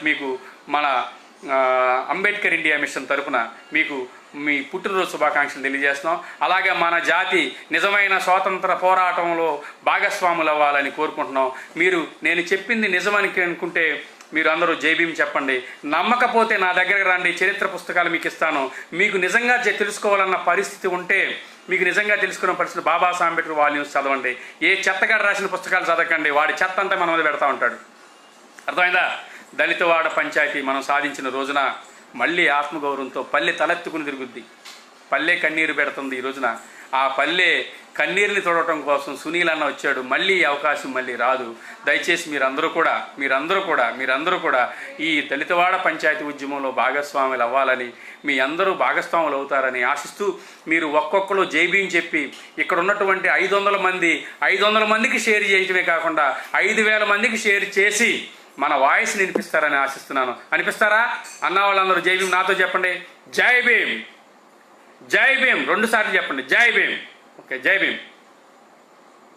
మీకు మన అంబేద్కర్ ఇండియా మిషన్ తరఫున మీకు మీ పుట్టినరోజు శుభాకాంక్షలు తెలియజేస్తున్నాం. అలాగే మన జాతి నిజమైన స్వాతంత్ర పోరాటంలో భాగస్వాములు అవ్వాలని కోరుకుంటున్నాం. నేను చెప్పింది నిజమని అనుకుంటే మీరు అందరూ జై భీమ్ చెప్పండి. నమ్మకపోతే నా దగ్గరకు రండి, చరిత్ర పుస్తకాలు మీకు ఇస్తాను. మీకు నిజంగా తెలుసుకోవాలన్న పరిస్థితి ఉంటే, మీకు నిజంగా తెలుసుకున్న పరిస్థితి బాబాసాహెబ్ అంబేద్కర్ వాల్యూమ్స్ చదవండి. ఏ చెత్తగాడు రాసిన పుస్తకాలు చదవకండి, వాడి చెత్త అంతా మన మీద పెడతా ఉంటాడు. అర్థమైందా? దళితవాడ పంచాయతీ మనం సాధించిన రోజున మళ్ళీ ఆత్మగౌరవంతో పల్లె తలెత్తుకుని తిరుగుద్ది, పల్లె కన్నీరు పెడుతుంది. ఈ రోజున ఆ పల్లె కన్నీరుని తోడటం కోసం సునీల్ అన్న వచ్చాడు. మళ్ళీ ఈ అవకాశం మళ్ళీ రాదు. దయచేసి మీరందరూ కూడా ఈ దళితవాడ పంచాయతీ ఉద్యమంలో భాగస్వాములు అవ్వాలని, మీ అందరూ భాగస్వాములు అవుతారని ఆశిస్తూ, మీరు ఒక్కొక్కరు జై భీం చెప్పి ఇక్కడ ఉన్నటువంటి 500 మందికి షేర్ చేయటమే కాకుండా 5,000 మందికి షేర్ చేసి మన వాయిస్ని వినిపిస్తారని ఆశిస్తున్నాను. అనిపిస్తారా? అన్న వాళ్ళందరూ జై భీం నాతో చెప్పండి. జై భీం, జై భీం 2 సార్లు చెప్పండి. జై భీం. ఓకే, జై భీం.